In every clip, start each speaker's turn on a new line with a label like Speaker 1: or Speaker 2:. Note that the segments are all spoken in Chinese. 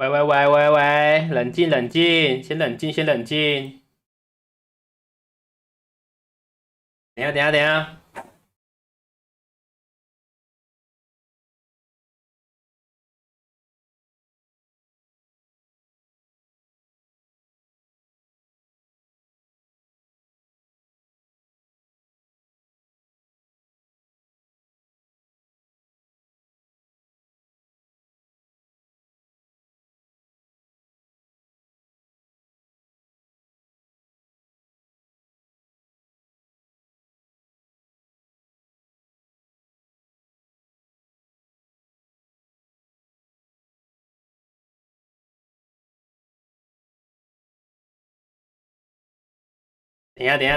Speaker 1: 喂喂喂喂喂，冷静冷静，先冷静先冷静。等一下，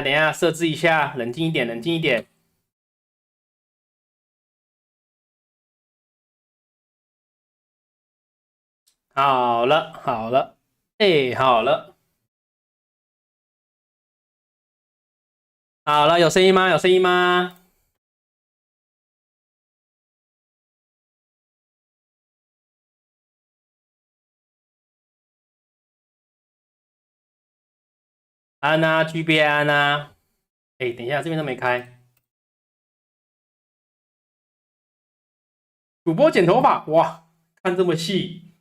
Speaker 1: 等一下，设置一下，冷静一点，冷静一点。好了好了，好了好了，有声音吗？有声音吗？安呐，GB 安呐。等一下，这边都没开。主播剪头发，哇，看这么细，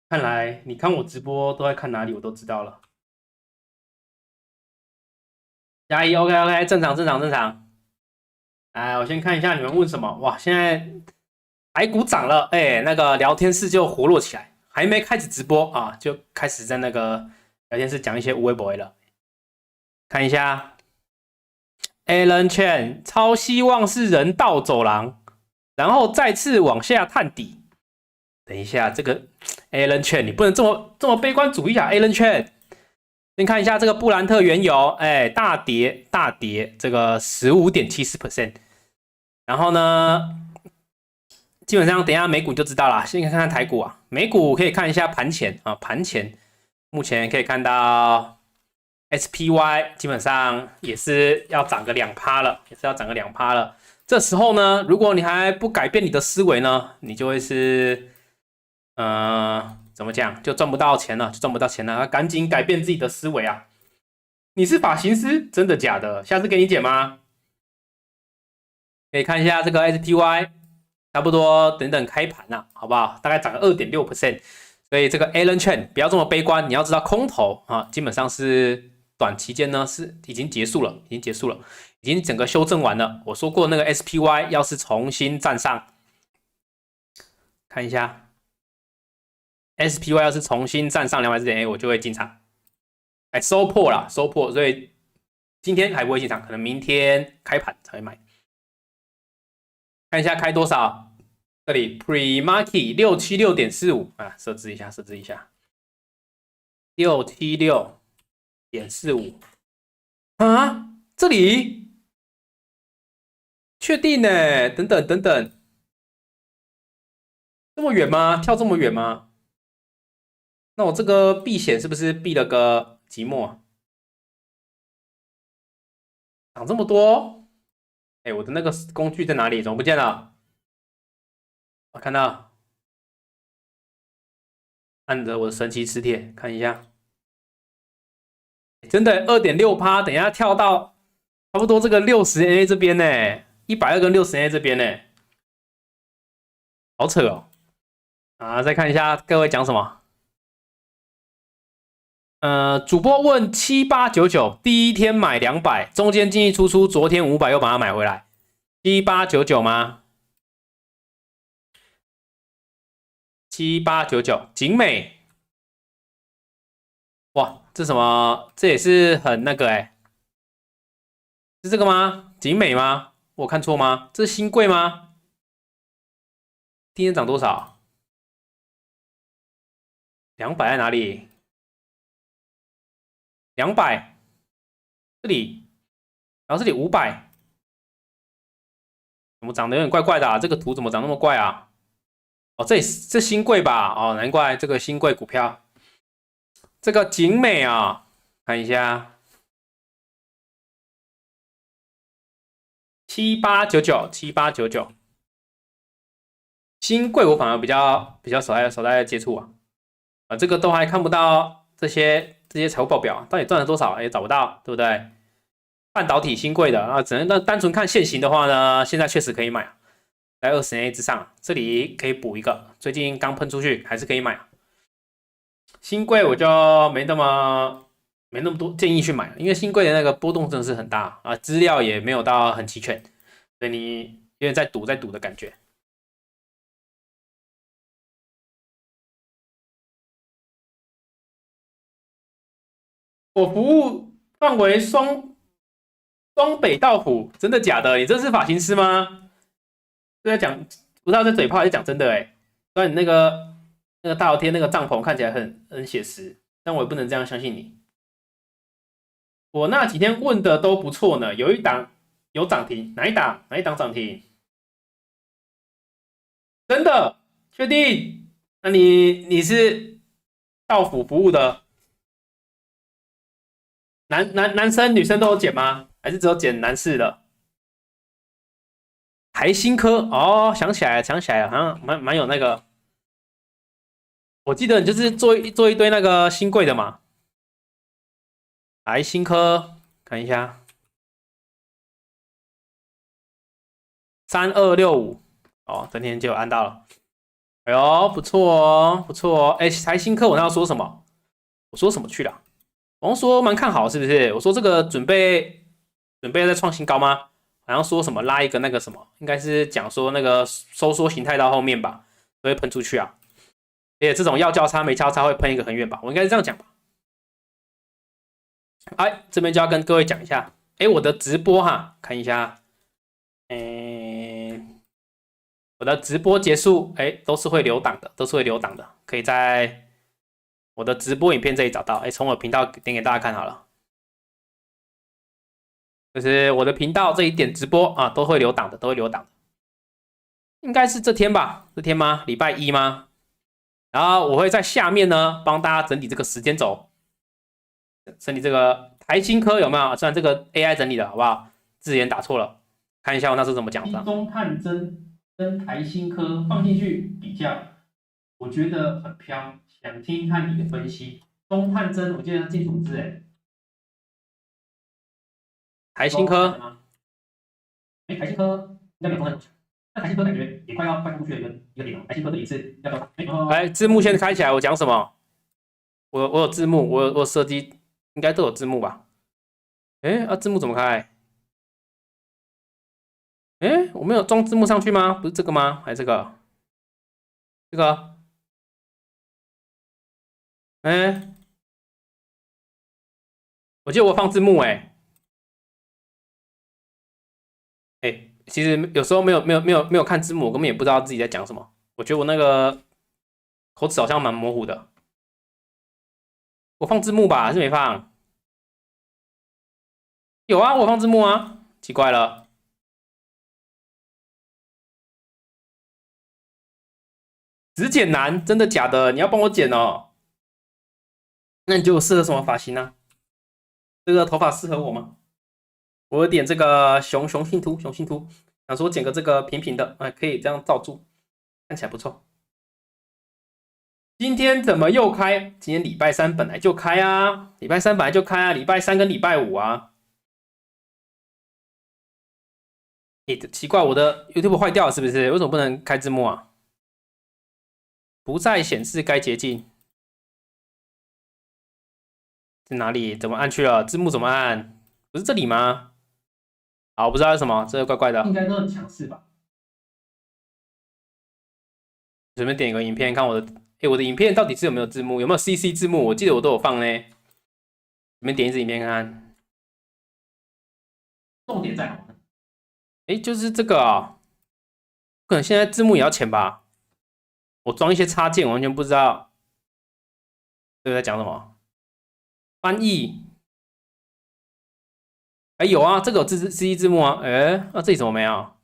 Speaker 1: 看来你看我直播都在看哪里，我都知道了。加一，OK OK，正常。哎，我先看一下你们问什么。哇，现在台股涨了，那个聊天室就活络起来，还没开始直播啊，就开始在那个聊天室讲一些无微博了。看一下 Alan Chen，超希望是人道走廊，然后再次往下探底。等一下，这个 Alan Chen，你不能这么悲观主义啊，Alan Chen。先看一下这个布兰特原油，大跌，这个15.70%。然后呢，基本上等一下美股就知道了。先看看台股啊，美股可以看一下盘前啊，盘前目前可以看到 SPY 基本上也是要涨个2%了，这时候呢，如果你还不改变你的思维呢，你就会是怎么讲，就赚不到钱了，赶紧改变自己的思维啊！你是发型师，真的假的？下次给你剪吗？可以看一下这个 SPY。差不多等等开盘了，好不好？大概涨个2.6%，所以这个 Alan Chen 不要这么悲观，你要知道空头啊，基本上是短期间呢是已经结束了，已经整个修正完了。我说过那个 SPY 要是重新站上，看一下 SPY 要是重新站上200.4，我就会进场。收破了，所以今天还不会进场，可能明天开盘才会买。看一下开多少，这里 Pre Market 676.45啊，设置一下676.45啊，这里确定呢？等，这么远吗？跳这么远吗？那我这个避险是不是避了个寂寞？涨这么多，我的那个工具在哪里？怎么不见了？我看到，按着我的神奇磁铁看一下，真的2.6%，等一下跳到差不多这个60A 这边呢，120跟60A 这边呢，好扯哦！啊，再看一下各位讲什么。主播问7899，第一天买200，中间进进出出，昨天500又把它买回来，7899吗？7899，景美，哇，这什么？这也是很那个是这个吗？景美吗？我看错吗？这是新贵吗？今天涨多少？200在哪里？200这里，然后这里500，怎么长得有点怪怪的啊？这个图怎么长那么怪啊？哦，这新贵吧？哦，难怪这个新贵股票，这个景美啊，看一下7899，新贵我反而比较少在接触啊。这个都还看不到这些财务报表，到底赚了多少？也找不到，对不对？半导体新贵的啊，只能单纯看现行的话呢，现在确实可以买啊，在20年之上，这里可以补一个，最近刚喷出去，还是可以买啊。新贵我就没那么多建议去买，因为新贵的那个波动真的是很大啊，资料也没有到很齐全，所以你有点在赌的感觉。我服务范围双北到虎，真的假的？你这是发型师吗？在讲不知道在嘴炮还是讲真的哎。虽然你那个大楼天那个帐篷看起来很写实，但我也不能这样相信你。我那几天问的都不错呢，有一档有涨停，哪一档？哪一档涨停？真的？确定？那你是到府服务的男生女生都有减吗？还是只有减男士的？台新科哦，想起来了，好像蛮有那个，我记得你就是做一堆那个新贵的嘛。台新科看一下3265哦，今天就有按到了。哎呦，不错哦，不错哦。哎，台新科我那要说什么？我说什么去了？我说蛮看好，是不是？我说这个准备再创新高吗？好像说什么拉一个那个什么，应该是讲说那个收缩形态到后面吧，会喷出去啊。而且这种要交叉没交叉会喷一个很远吧，我应该是这样讲吧。哎，这边就要跟各位讲一下，哎，我的直播哈，看一下，哎，我的直播结束，哎，都是会留档的，都是会留档的，可以在我的直播影片这里找到，哎，从我频道点给大家看好了，就是我的频道这一点直播啊，都会留档的，都会留档的，应该是这天吧？这天吗？礼拜一吗？然后我会在下面呢帮大家整理这个时间轴，整理这个台新科有没有？虽然这个 AI 整理的好不好？字眼打错了，看一下我那时候怎么讲的。中探针跟台新科放进去比较，我觉得很飘，想听看你的分析。中探针我记得金属字哎，台新科，哎，台新科应该没有中探针，那台新科感觉也快过去了一个点了。台新科这里是要不要？哎，字幕先开起来，我讲什么？我有字幕，我设计应该都有字幕吧？哎，字幕怎么开？哎，我没有装字幕上去吗？不是这个吗？还是这个？这个？哎，我记得我放字幕哎，其实有时候没有看字幕，我根本也不知道自己在讲什么。我觉得我那个口齿好像蛮模糊的。我放字幕吧，还是没放？有啊，我放字幕啊，奇怪了。只剪男，真的假的？你要帮我剪哦？那你觉得我适合什么发型呢？这个头发适合我吗？我有点这个雄性秃，想说剪个这个平平的，哎，可以这样罩住，看起来不错。今天怎么又开？今天礼拜三本来就开啊，礼拜三本来就开啊，礼拜三跟礼拜五啊。奇怪，我的 YouTube 坏掉了是不是？为什么不能开字幕啊？不再显示该捷径在哪里？怎么按去了？字幕怎么按？不是这里吗？好，我不知道是什么，这个怪怪的。应该都很强势吧？随便点一个影片看我的，我的影片到底是有没有字幕？有没有 CC 字幕？我记得我都有放呢。随便点一支影片看看。重点在哪？就是这个啊，可能现在字幕也要钱吧？我装一些插件，完全不知道这个在讲什么。翻译，有啊，这个有CC 字幕啊，那这里怎么没有？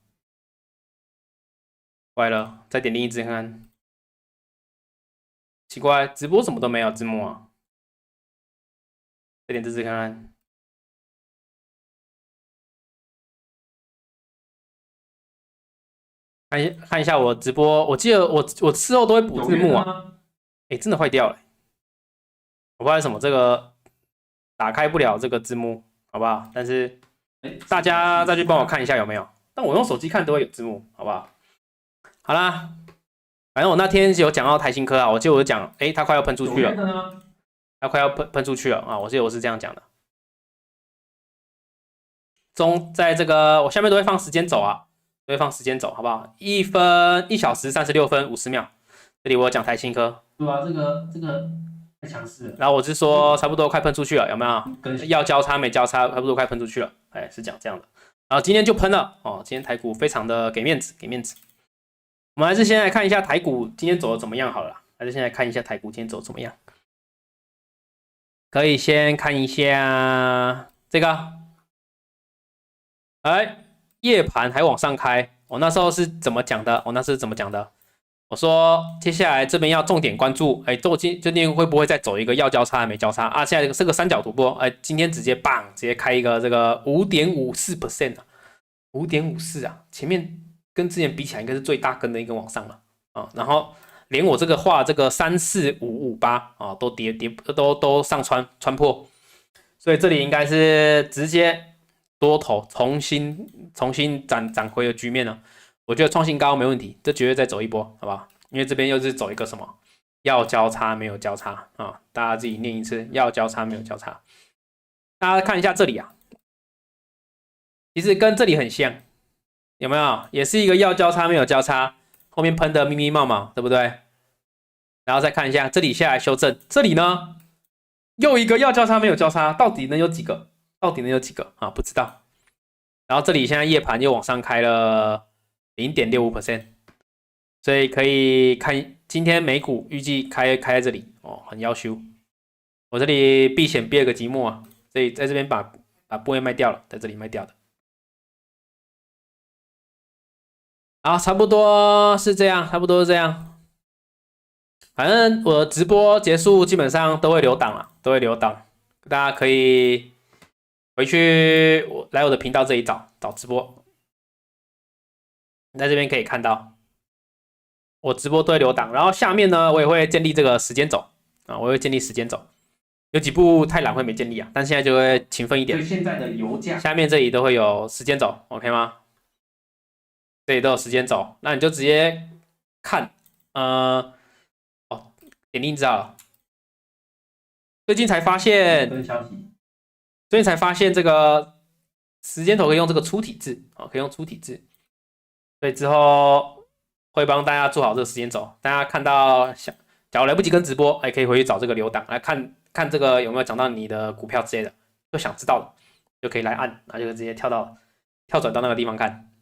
Speaker 1: 坏了，再点另一支看看。奇怪，直播什么都没有字幕啊？再点这支看看。看一下我直播，我记得我事后都会补字幕啊。真的坏掉了。我不知道为什么这个打开不了这个字幕，好不好？但是大家再去帮我看一下有没有。但我用手机看都会有字幕，好不好？好啦，反正我那天有讲到台新科啊，我记得我讲，它快要喷出去了，它快要喷出去了啊，我记得我是这样讲的。在这个我下面都会放时间轴啊，都会放时间轴，好不好？1小时36分50秒，这里我讲台新科。对啊，这个太强势了。然后我是说差不多快喷出去了，有没有？要交叉没交叉，差不多快喷出去了，是讲这样的。然后今天就喷了哦，今天台股非常的给面子，给面子。我们还是先来看一下台股今天走的怎么样好了，还是先来看一下台股今天走的怎么样。可以先看一下这个。夜盘还往上开，我那时候是怎么讲的？我说接下来这边要重点关注，今天会不会再走一个要交叉没交叉啊？现在这个三角突破，今天直接开一个这个5.54% 啊，5.54啊，前面跟之前比起来应该是最大根的一个往上了啊，然后连我这个画这个34558啊都上穿破，所以这里应该是直接多头重新涨回的局面了。我觉得创新高没问题，这绝对再走一波，好不好？因为这边又是走一个什么要交叉没有交叉啊？大家自己念一次，要交叉没有交叉。大家看一下这里啊，其实跟这里很像，有没有？也是一个要交叉没有交叉，后面喷的密密麻麻，对不对？然后再看一下这里下来修正，这里呢又一个要交叉没有交叉，到底能有几个？啊？不知道。然后这里现在夜盘又往上开了0.65%，所以可以看今天美股预计开在这里哦，很要修。我这里避险避了个寂寞啊，所以在这边把部位卖掉了，在这里卖掉的。好，差不多是这样，反正我的直播结束基本上都会留档了，大家可以回去来我的频道这里找直播，在这边可以看到我直播都会留档，然后下面呢我也会建立这个时间轴啊，有几部太懒会没建立啊，但现在就会勤奋一点。现在的油价下面这里都会有时间轴 ，OK 吗？这里都有时间轴，那你就直接看，点订知道了。最近才发现这个时间轴可以用这个粗体字啊，所以之后会帮大家做好这个时间轴。大家看到假如来不及跟直播，可以回去找这个留档来看这个有没有讲到你的股票之类的，就想知道的就可以来按，然后就直接跳转到那个地方看。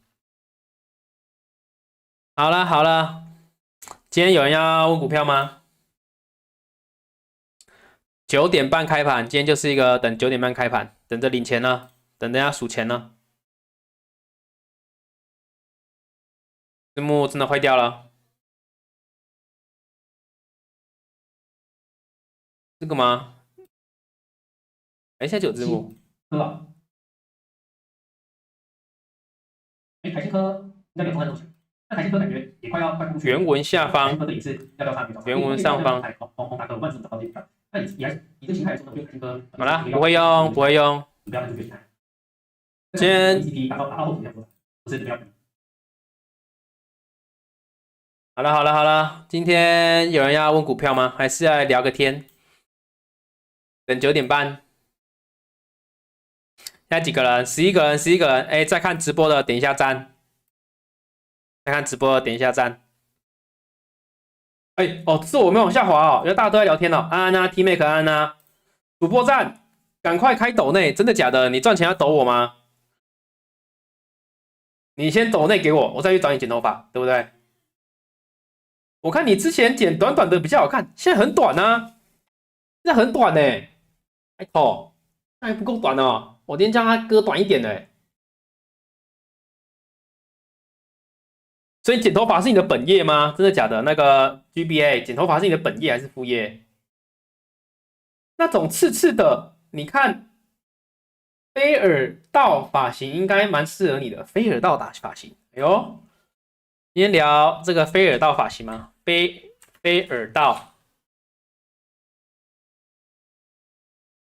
Speaker 1: 好了，今天有人要问股票吗？9点半开盘，今天就是一个等9点半开盘，等着领钱呢，等人家数钱呢。字幕真的坏掉了，这个吗？现在就有字幕。台新科应该没有中在东西，那台新科感觉也快出去。原文下方，原文上方。那以这个形态来说呢，我觉得台新科好了，不会用。今天好了，今天有人要问股票吗？还是要来聊个天？等9点半。现在几个人？11个人。在看直播的点一下赞。是我没往下滑哦，因为大家都在聊天哦。安啊 ，T-Make 安啊，主播赞，赶快开抖内，真的假的？你赚钱要抖我吗？你先抖内给我，我再去找你剪头发，对不对？我看你之前剪短短的比较好看，现在很短啊，现在很短呢。那还不够短哦，我今天叫他割短一点的。所以剪头发是你的本业吗？真的假的？那个 GBA 剪头发是你的本业还是副业？那种刺的，你看菲尔道发型应该蛮适合你的。菲尔道发型，今天聊这个菲尔道发型吗？菲尔道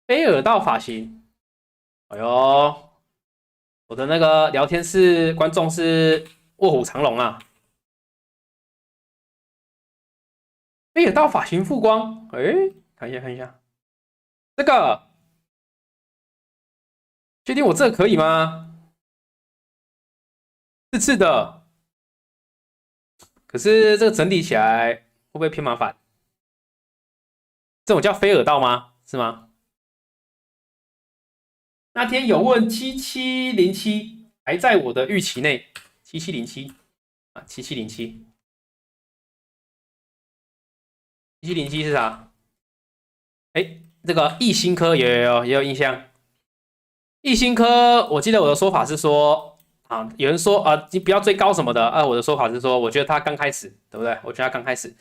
Speaker 1: 飞尔道发型，哎呦，我的那个聊天室观众是卧虎藏龙啊！飞尔道发型复光，哎，看一下看一下，这个确定我这个可以吗？刺刺的，可是这个整理起来会不会偏麻烦？这种叫飞尔道吗？是吗？那天有问7707，还在我的预期内。7707啊，7707是啥？哎，这个易新科也有印象。易新科，我记得我的说法是说啊，有人说啊，你不要追高什么的啊，我的说法是说，我觉得他刚开始，对不对？我觉得他刚开始，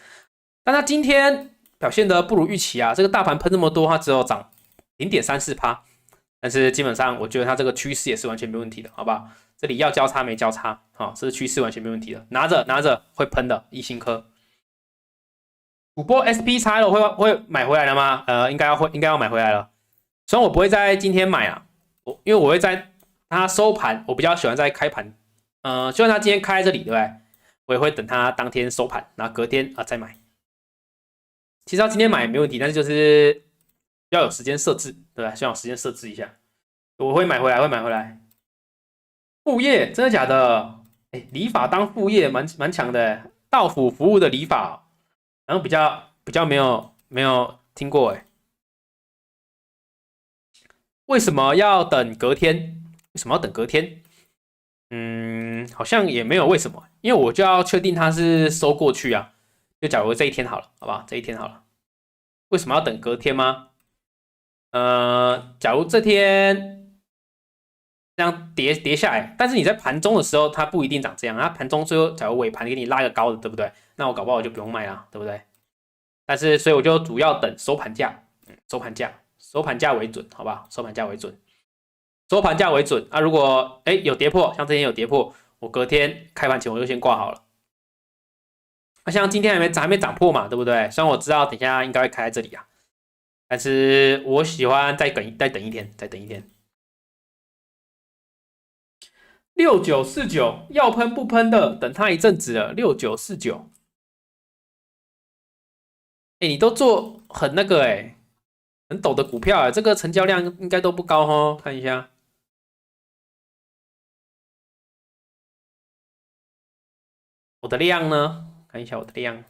Speaker 1: 但他今天表现的不如预期啊，这个大盘喷那么多，它只有涨0.34%，但是基本上我觉得它这个趋势也是完全没问题的，好吧？这里要交叉没交叉，好，这个趋势完全没问题的，拿着会喷的易新科。股波 SP 叉了会买回来了吗？应该要买回来了。虽然我不会在今天买啊，因为我会在它收盘，我比较喜欢在开盘，就算它今天开在这里，对不对？我也会等它当天收盘，然后隔天再买。其实要今天买没问题，但是就是要有时间设置，对吧？先有时间设置一下。我会买回来，会买回来。副业真的假的？哎，理发当副业蛮强的，到府服务的理发，然后比较没有听过哎。为什么要等隔天？为什么要等隔天？好像也没有为什么，因为我就要确定它是收过去啊。就假如这一天好了，好吧，这一天好了。为什么要等隔天吗？假如这天这样跌下来，但是你在盘中的时候，它不一定长这样。它盘中最后假如尾盘给你拉个高的，对不对？那我搞不好就不用卖了，对不对？但是所以我就主要等收盘价，收盘价为准，好吧？收盘价为准，收盘价为准啊。如果有跌破，像这天有跌破，我隔天开盘前我就先挂好了。那像今天还没涨破嘛，对不对？虽然我知道等一下应该会开在这里啊，但是我喜欢再等一天，再等一天。6949要喷不喷的，等它一阵子了。6949，你都做很那个很陡的股票这个成交量应该都不高哦。看一下我的量呢？看一下我的量，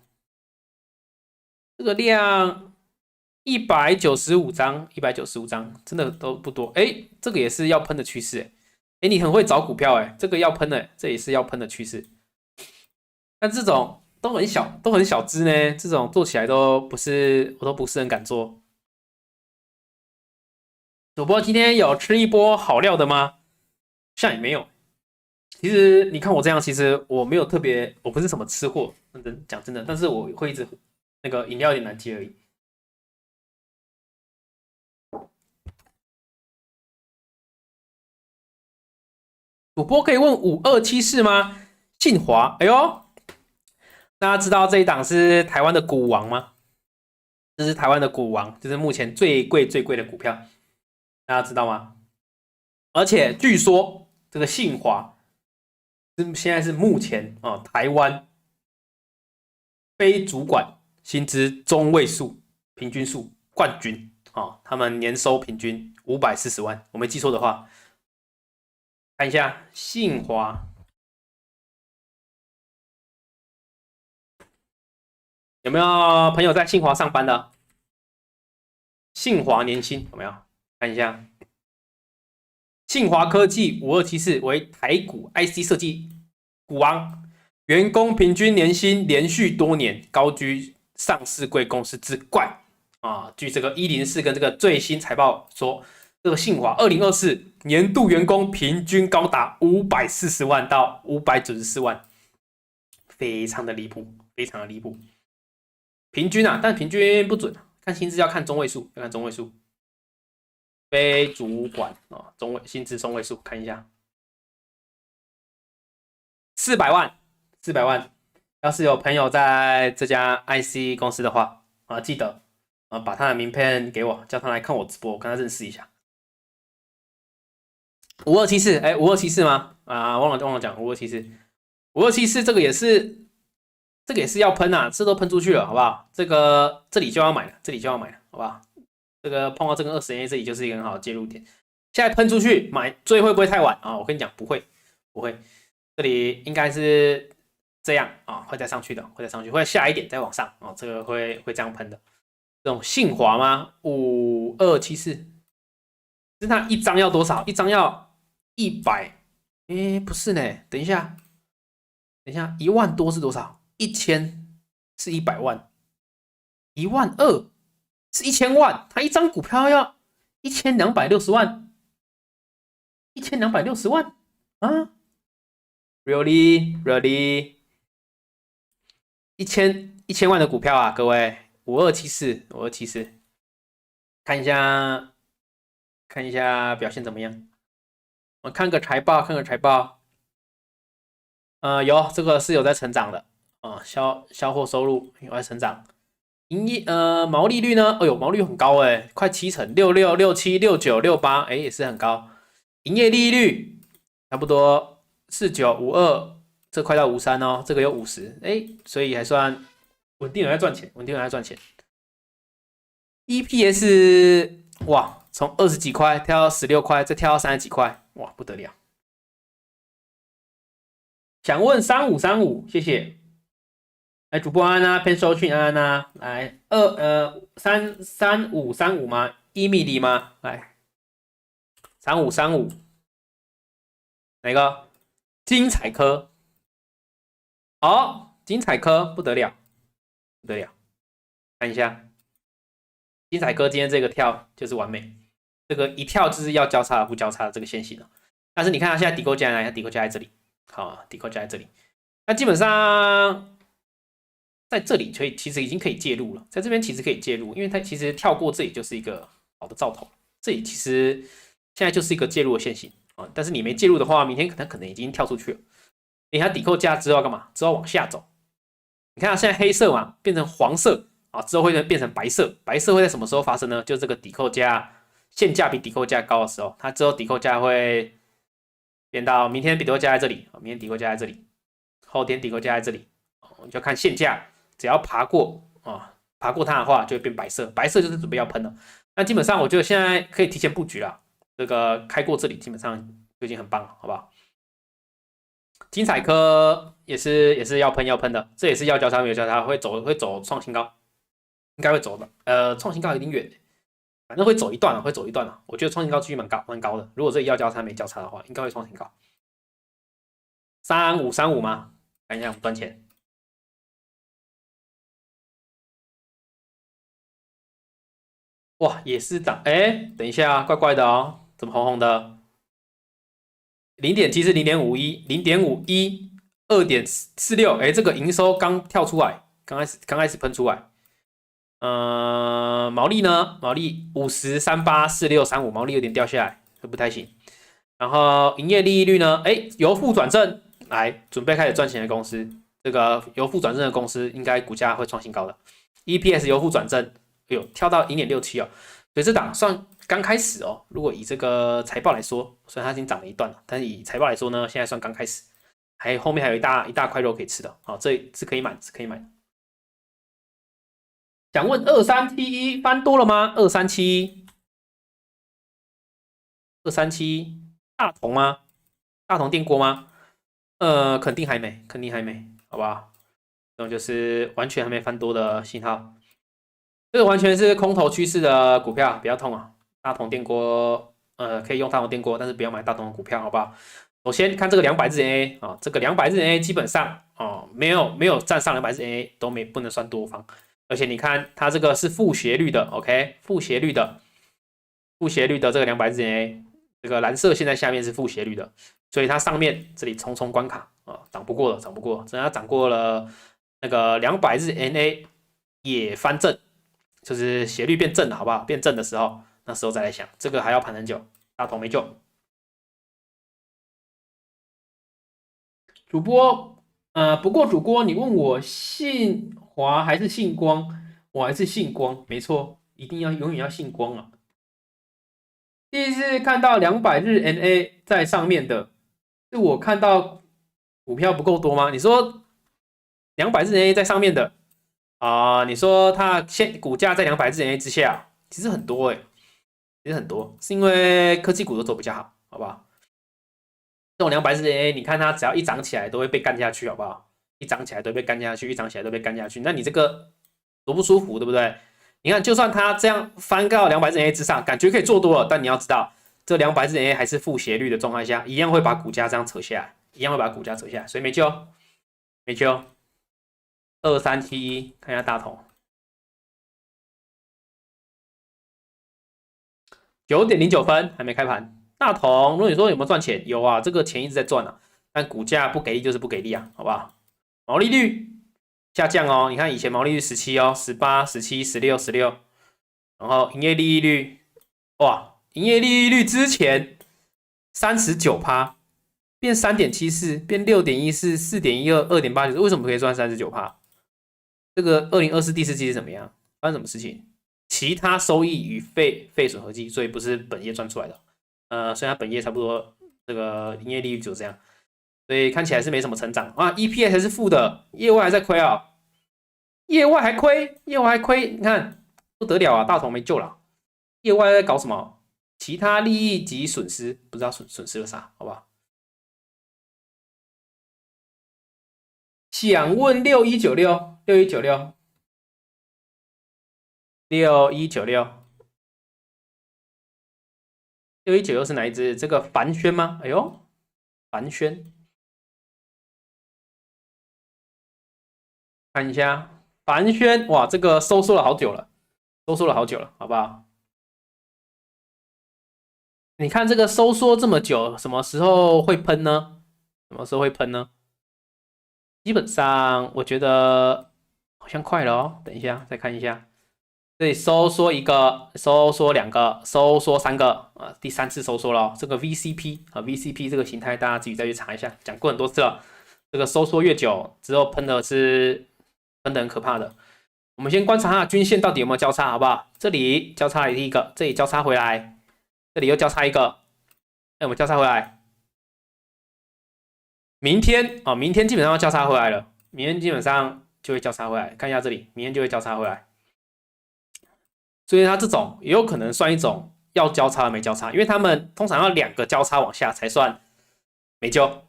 Speaker 1: 这个量195张，195张，真的都不多。这个也是要喷的趋势你很会找股票这个要喷的，这也是要喷的趋势。但这种都很小只呢，这种做起来我都不是很敢做。主播今天有吃一波好料的吗？像也没有。其实你看我这样，其实我没有特别，我不是什么吃货，讲真的，但是我会一直那个饮料有点难接而已。主播可以问5274吗？信华，哎呦，大家知道这一档是台湾的股王吗？这是台湾的股王，就是目前最贵的股票，大家知道吗？而且据说这个信华现在是目前台湾非主管薪资中位数平均数冠军他们年收平均540万，我没记错的话，看一下信华有没有朋友在信华上班的？信华年薪有没有？看一下，信华科技5274为台股 IC 设计股王，员工平均年薪连续多年高居上市贵公司之冠据这个104跟这个最新财报说，这个信华2024年度员工平均高达540万到594万，非常的离谱，非常的离谱。平均但平均不准看薪资要看中位数，要看中位数。非主管薪资中位数看一下，400万，400万。要是有朋友在这家 IC 公司的话记得把他的名片给我，叫他来看我直播，我跟他认识一下。5274，哎，5274吗？啊，忘了讲5274，5274这个也是要喷啊，这都喷出去了，好不好？这里就要买了，好不好？这个碰到这个20A 这里就是一个很好的介入点。现在喷出去买追会不会太晚啊？我跟你讲，不会，这里应该是这样啊，会再上去的，会下一点再往上啊，这个会这样喷的。这种信华吗？5274，是它一张要多少？一张要100，不是呢，等一下，1万多是多少？1000是100万，12000是1000万，它一张股票要1260万，1260万啊？Really？ 1000万的股票啊，各位，5274，看一下表现怎么样？我看个财报，有这个是有在成长的啊，销货收入有在成长，营业毛利率呢？哎呦，毛利率很高哎，快70%，66、67、69、68，哎也是很高。营业利率差不多49、52，这快到53哦，这个有50，哎，所以还算稳定有在赚钱，EPS 哇，从20几块跳到16块，再跳到30几块，哇不得了。想问3535，谢谢。来，主播安啊，偏收讯安啊，来3535吗？Emily吗？来，3535，哪个？精彩科。哦，精彩科不得了，看一下，精彩科今天这个跳就是完美，这个一跳就是要交叉不交叉的这个线型了。但是你看它现在底沟价来，底沟价在这里，好，底沟价在这里，那基本上在这里其实已经可以介入了，在这边其实可以介入，因为它其实跳过这里就是一个好的兆头，这里其实现在就是一个介入的线型啊。但是你没介入的话，明天可能已经跳出去了。你看底扣价之后要干嘛？之后往下走。你看现在黑色嘛，变成黄色啊，之后会变成白色。白色会在什么时候发生呢？就这个底扣价现价比底扣价高的时候，它之后底扣价会变到明天底扣价在这里，明天底扣价在这里，后天底扣价在这里，你就看现价，只要爬过它的话，就会变白色。白色就是准备要喷了。那基本上我觉得现在可以提前布局了。这个开过这里，基本上就已经很棒了，好不好？精彩科也是要喷的，这也是要交叉没有交叉，会走创新高，应该会走的。创新高有点远，反正会走一段了，我觉得创新高几率蛮高的。如果这里要交叉没交叉的话，应该会创新高。3535吗？看一下我们端前。哇，也是涨，等一下，怪怪的哦，怎么红红的？0.7是0.51，0.51 2.46，这个营收刚跳出来，刚开始喷出来。毛利呢？毛利50、38、46、35，毛利有点掉下来，会不太行。然后营业利率呢？由负转正，来准备开始赚钱的公司，这个由负转正的公司应该股价会创新高的。EPS 由负转正，跳到0.67哦，所以这档算刚开始哦。如果以这个财报来说，虽然它已经涨了一段了，但是以财报来说呢，现在算刚开始，后面还有一大块肉可以吃的，好，这是可以买，想问2371翻多了吗？2371大同吗？大同电锅吗？肯定还没，好不好？这种就是完全还没翻多的信号，这个完全是空头趋势的股票，不要痛啊！大同电锅，可以用大同电锅，但是不要买大同的股票，好不好？首先看这个200日 NA 啊，这个200日 NA 基本上没有站上200日 NA 都不能算多方，而且你看它这个是负斜率的 ，OK， 负斜率的这个200日 NA， 这个蓝色线在下面是负斜率的，所以它上面这里重重关卡啊，涨不过了，等它涨过了那个200日 NA 也翻正。就是斜率变正了，好不好？变正的时候，那时候再来想，这个还要盘很久，大头没救。主播，不过主播，你问我姓华还是姓光，我还是姓光，没错，一定要永远要姓光啊。第一次看到200日 NA 在上面的，是我看到股票不够多吗？你说200日 NA 在上面的你说它股价在200日 NA 之下，其实很多其实很多，是因为科技股都走比较好，好不好？这种200日 NA，你看它只要一涨起来都会被干下去，好不好？一涨起来都被干下去，一涨起来都被干下去，那你这个多不舒服，对不对？你看，就算它这样翻到200日 NA 之上，感觉可以做多了，但你要知道，这200日 NA 还是负斜率的状态下，一样会把股价这样扯下来，一样会把股价扯下来，所以没救，没救。2371，看一下大同，9:09还没开盘。大同，如果你说有没有赚钱，有啊，这个钱一直在赚啊，但股价不给力就是不给力啊，好不好？毛利率下降哦，你看以前毛利率17哦，18、17、16、16，然后营业利益率，哇，营业利益率之前39%，变3.74，变6.14、4.12、2.89，为什么可以赚39%？这个2024第四季是怎么样？发生什么事情？其他收益与费损合计，所以不是本业赚出来的。所以它本业差不多这个营业利率就这样，所以看起来是没什么成长啊。EPS 还是负的，业外还在亏啊，业外还亏，业外还亏，你看不得了啊，大同没救了。业外在搞什么？其他利益及损失，不知道损失了啥，好不好？想问6196，6196，6196。6196是哪一只？这个凡轩吗？哎呦，凡轩，看一下凡轩，哇，这个收缩了好久了，收缩了好久了，好不好？你看这个收缩这么久，什么时候会喷呢？什么时候会喷呢？基本上我觉得好像快了哦，等一下再看一下。这里收缩一个，收缩2个，收缩3个第3次收缩了。这个 VCP VCP 这个形态大家自己再去查一下，讲过很多次了。这个收缩越久之后喷的是喷的很可怕的。我们先观察下均线到底有没有交叉，好不好？这里交叉了一个，这里交叉回来，这里又交叉一个，我们交叉回来。明天明天基本上要交叉回来了，明天基本上就会交叉回来。看一下这里，明天就会交叉回来。所以它这种也有可能算一种要交叉没交叉，因为他们通常要2个交叉往下才算没救。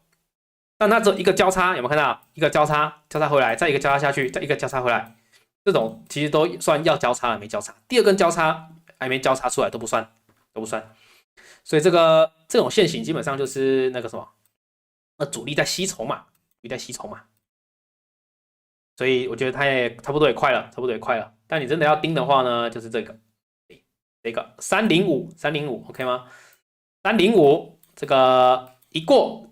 Speaker 1: 但它只有一个交叉，有没有看到？一个交叉，交叉回来，再一个交叉下去，再一个交叉回来，这种其实都算要交叉了没交叉。第2根交叉还没交叉出来都不算，都不算。所以这种线型基本上就是那个什么，主力在吸筹码，主力在吸筹码。所以我觉得它也差不多也快了，差不多也快了。但你真的要盯的话呢，就是这个305 OK 吗？305这个一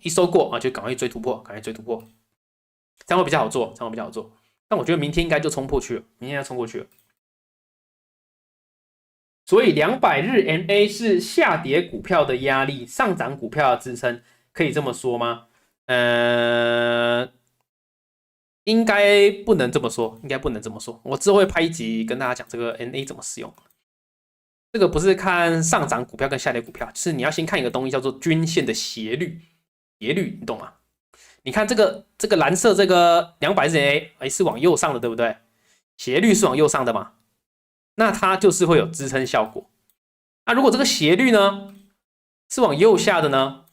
Speaker 1: 收过就赶快追突破，赶快追突破，这样会比较好做，这样会比较好做。但我觉得明天应该就冲破去了，明天要冲过去了。所以200日 MA 是下跌股票的压力，上涨股票的支撑，可以这么说吗？应该不能这么说，应该不能这么说。我之后会拍一集跟大家讲这个 NA 怎么使用。这个不是看上涨股票跟下跌股票，就是你要先看一个东西叫做均线的斜率，斜率你懂吗？你看这个蓝色这个200日 NA 是往右上的，对不对？斜率是往右上的嘛？那它就是会有支撑效果。那如果这个斜率呢是往右下的呢，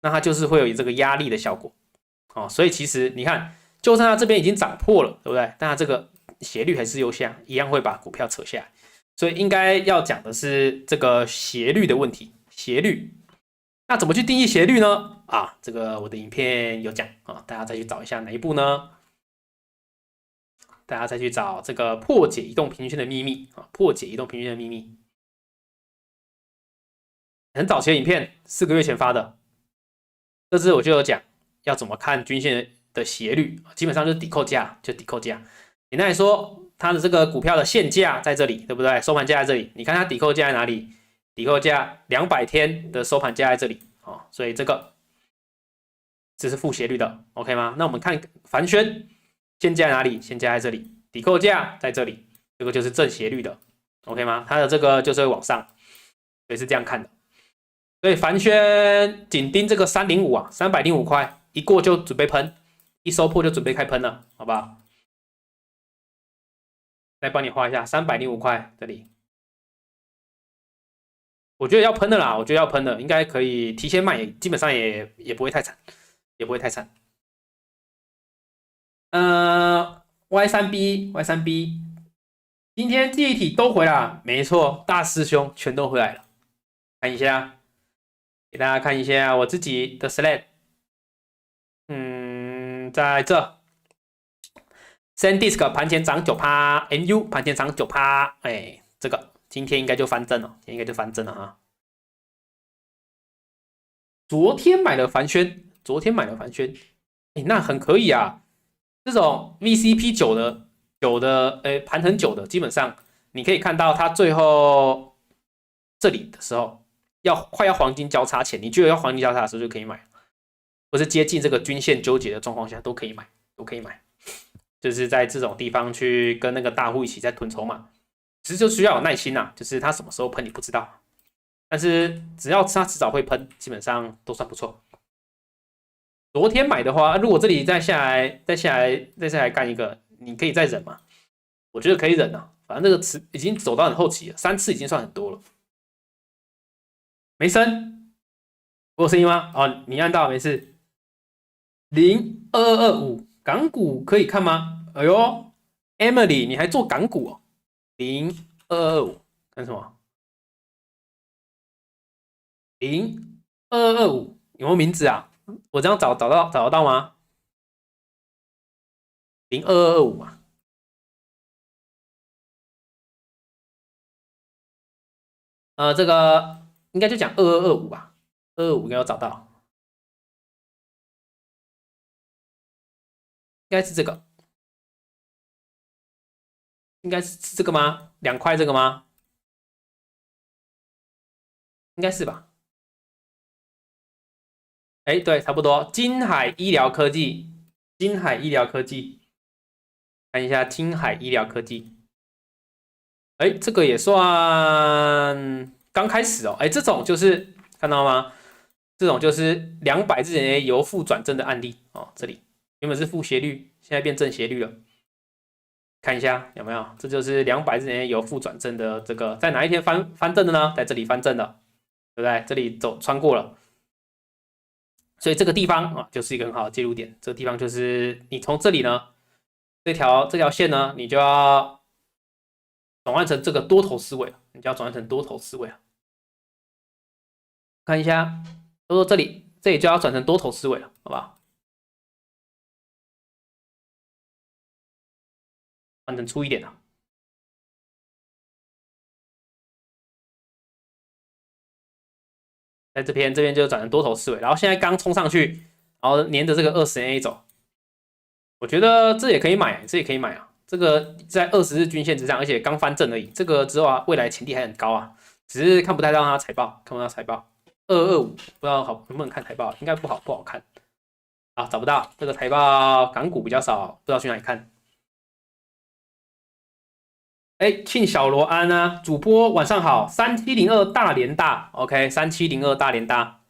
Speaker 1: 那它就是会有这个压力的效果。所以其实你看。就算它这边已经涨破了，对不对？但它这个斜率还是右下，一样会把股票扯下来。所以应该要讲的是这个斜率的问题。斜率，那怎么去定义斜率呢？这个我的影片有讲大家再去找一下哪一部呢？大家再去找这个破解移动平均线的秘密破解移动平均线的秘密。很早期的影片，4个月前发的，这支我就有讲要怎么看均线的斜率，基本上就是抵扣价，就抵扣价。简单来说，它的这个股票的现价在这里，对不对？收盘价在这里，你看它抵扣价在哪里？抵扣价200天的收盘价在这里所以这是负斜率的 ，OK 吗？那我们看凡轩现价在哪里？现价在这里，抵扣价在这里，这个就是正斜率的。，OK 吗？它的这个就是会往上，所以是这样看的。所以凡轩紧盯这个305啊，305块一过就准备喷，一收破就准备开喷了，好不好？再帮你画一下305块这里，我觉得要喷的啦，我觉得要喷的，应该可以提前卖，基本上也不会太惨，也不会太惨。Y3B，今天记忆体都回来了，没错，大师兄全都回来了。看一下，给大家看一下我自己的 slide，在这。SanDisk 盘前涨9%，MU 盘前涨9%，哎，这个今天应该就翻正了，今天应该就翻正了啊。昨天买了凡轩，哎，那很可以啊。这种 VCP 久的，盘很久的，基本上你可以看到它最后这里的时候，快要黄金交叉前，你觉得要黄金交叉的时候就可以买，或是接近这个均线纠结的状况下都可以买，就是在这种地方去跟那个大户一起在囤筹码，其实就需要有耐心啊，就是它什么时候喷你不知道，但是只要它迟早会喷，基本上都算不错。昨天买的话，如果这里再下来干一个，你可以再忍嘛？我觉得可以忍啊，反正这个已经走到很后期了，3次已经算很多了。没声，我有声音吗？哦，你按到没事。02225港股可以看吗？哎呦 ，Emily， 你还做港股哦？02225看什么？02225有没有名字啊？我这样找得到吗？02225嘛。这个应该就讲2225吧，2225应该要找到，应该是这个，应该是这个吗？2块这个吗？应该是吧？哎，对，差不多。金海医疗科技，看一下金海医疗科技。哎，这个也算刚开始哦。哎，这种就是看到吗？这种就是200日内由负转正的案例哦。这里原本是负斜率，现在变正斜率了。看一下有没有？这就是200日内由负转正的这个，在哪一天翻正的呢？在这里翻正的，对不对？这里穿过了，所以这个地方啊，就是一个很好的介入点。这个地方就是你从这里呢，这条线呢，你就要转换成这个多头思维了，你就要转换成多头思维了。看一下，都说这里就要转成多头思维了，好不好？换成粗一点的，在这边就转成多头思维，然后现在刚冲上去，然后沿着这个20 NA 走，我觉得这也可以买，啊。这个在20日均线之上，而且刚翻正而已。这个之后啊，未来潜力还很高啊，只是看不太到它财报，看不到财报。225不知道能不能看财报，应该不好看啊，找不到这个财报，港股比较少，不知道去哪里看。哎，庆小罗安啊，主播晚上好，3702大连大 ，OK，3702大连大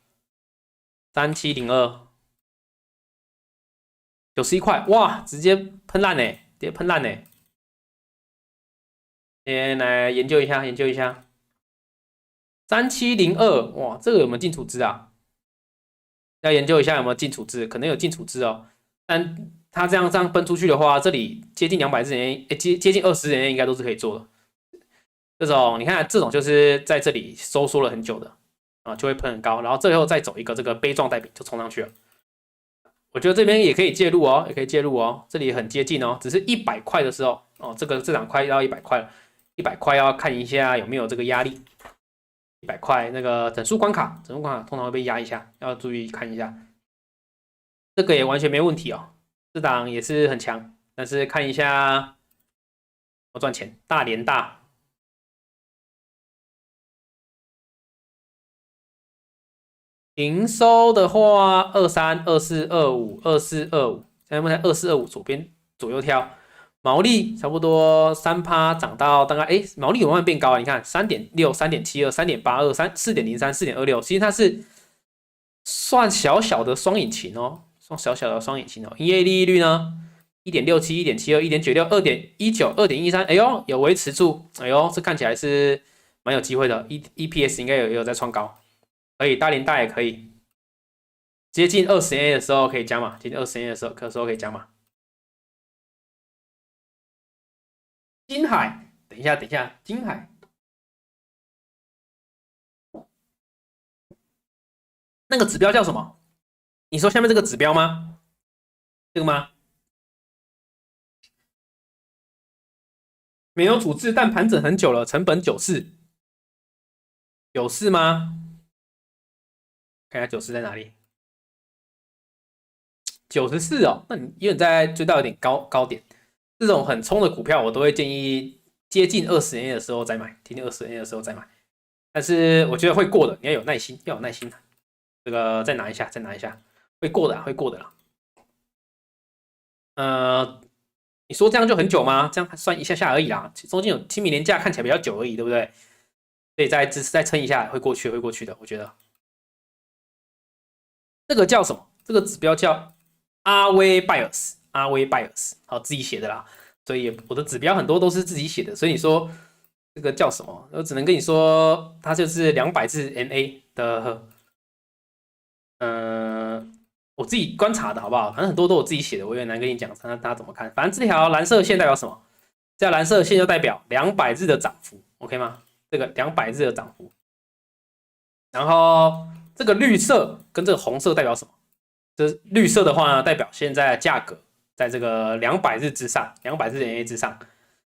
Speaker 1: ，3702。91块，哇，直接喷烂呢，直接喷烂呢。先来研究一下3702，哇，这个有没有进处置啊？要研究一下有没有进处置，可能有进处置哦。但它这样分出去的话，这里接近200日元，接近20日元应该都是可以做的。这种你看，这种就是在这里收缩了很久的啊，就会喷很高，然后最后再走一个这个杯状带柄就冲上去了。我觉得这边也可以介入哦，这里很接近哦，只是100块的时候哦，这场快要100块了，100块要看一下有没有这个压力。100块那个整数关卡通常会被压一下，要注意看一下。这个也完全没问题哦，这档也是很强，但是看一下我赚钱，大连大。营收的话，23、24、25、24、25，现在目前24、25左右挑。毛利差不多3%涨到大概毛利有慢慢变高啊，你看3.6、3.72、3.82、4.03、4.26，其实它是算小小的双引擎哦，算小小的双引擎哦。营业利率呢，1.67、1.72、1.96、2.19、2.13，哎呦，有维持住，哎呦，这看起来是蛮有机会的，EPS 应该有在创高，可以大连大也可以，接近20A 的时候可以加码，接近20A 的时候可以加码。金海，等一下，金海那个指标叫什么？你说下面这个指标吗？这个吗？没有处置，但盘整很久了，成本94吗？看一下94在哪里？94哦，那你有点在追到有点高点。这种很冲的股票，我都会建议接近20A 的时候再买，接近20A 的时候再买。但是我觉得会过的，你要有耐心，要有耐心。这个再拿一下，会过的，会过的啦。你说这样就很久吗？这样算一下下而已啦，中间有清明年假，看起来比较久而已，对不对？所以再撑一下，会过去的，我觉得。这个叫什么？这个指标叫阿威 bias， 阿威 bias， 好，自己写的啦。所以我的指标很多都是自己写的，所以你说这个叫什么？我只能跟你说，它就是200字 MA 的，我自己观察的好不好？反正很多都我自己写的，我也难跟你讲，大家怎么看？反正这条蓝色线代表什么？这条蓝色线就代表200日的涨幅 ，OK 吗？这个200日的涨幅，然后这个绿色跟这个红色代表什么？这绿色的话呢，代表现在的价格在这个200日之上，200日 MA 之上。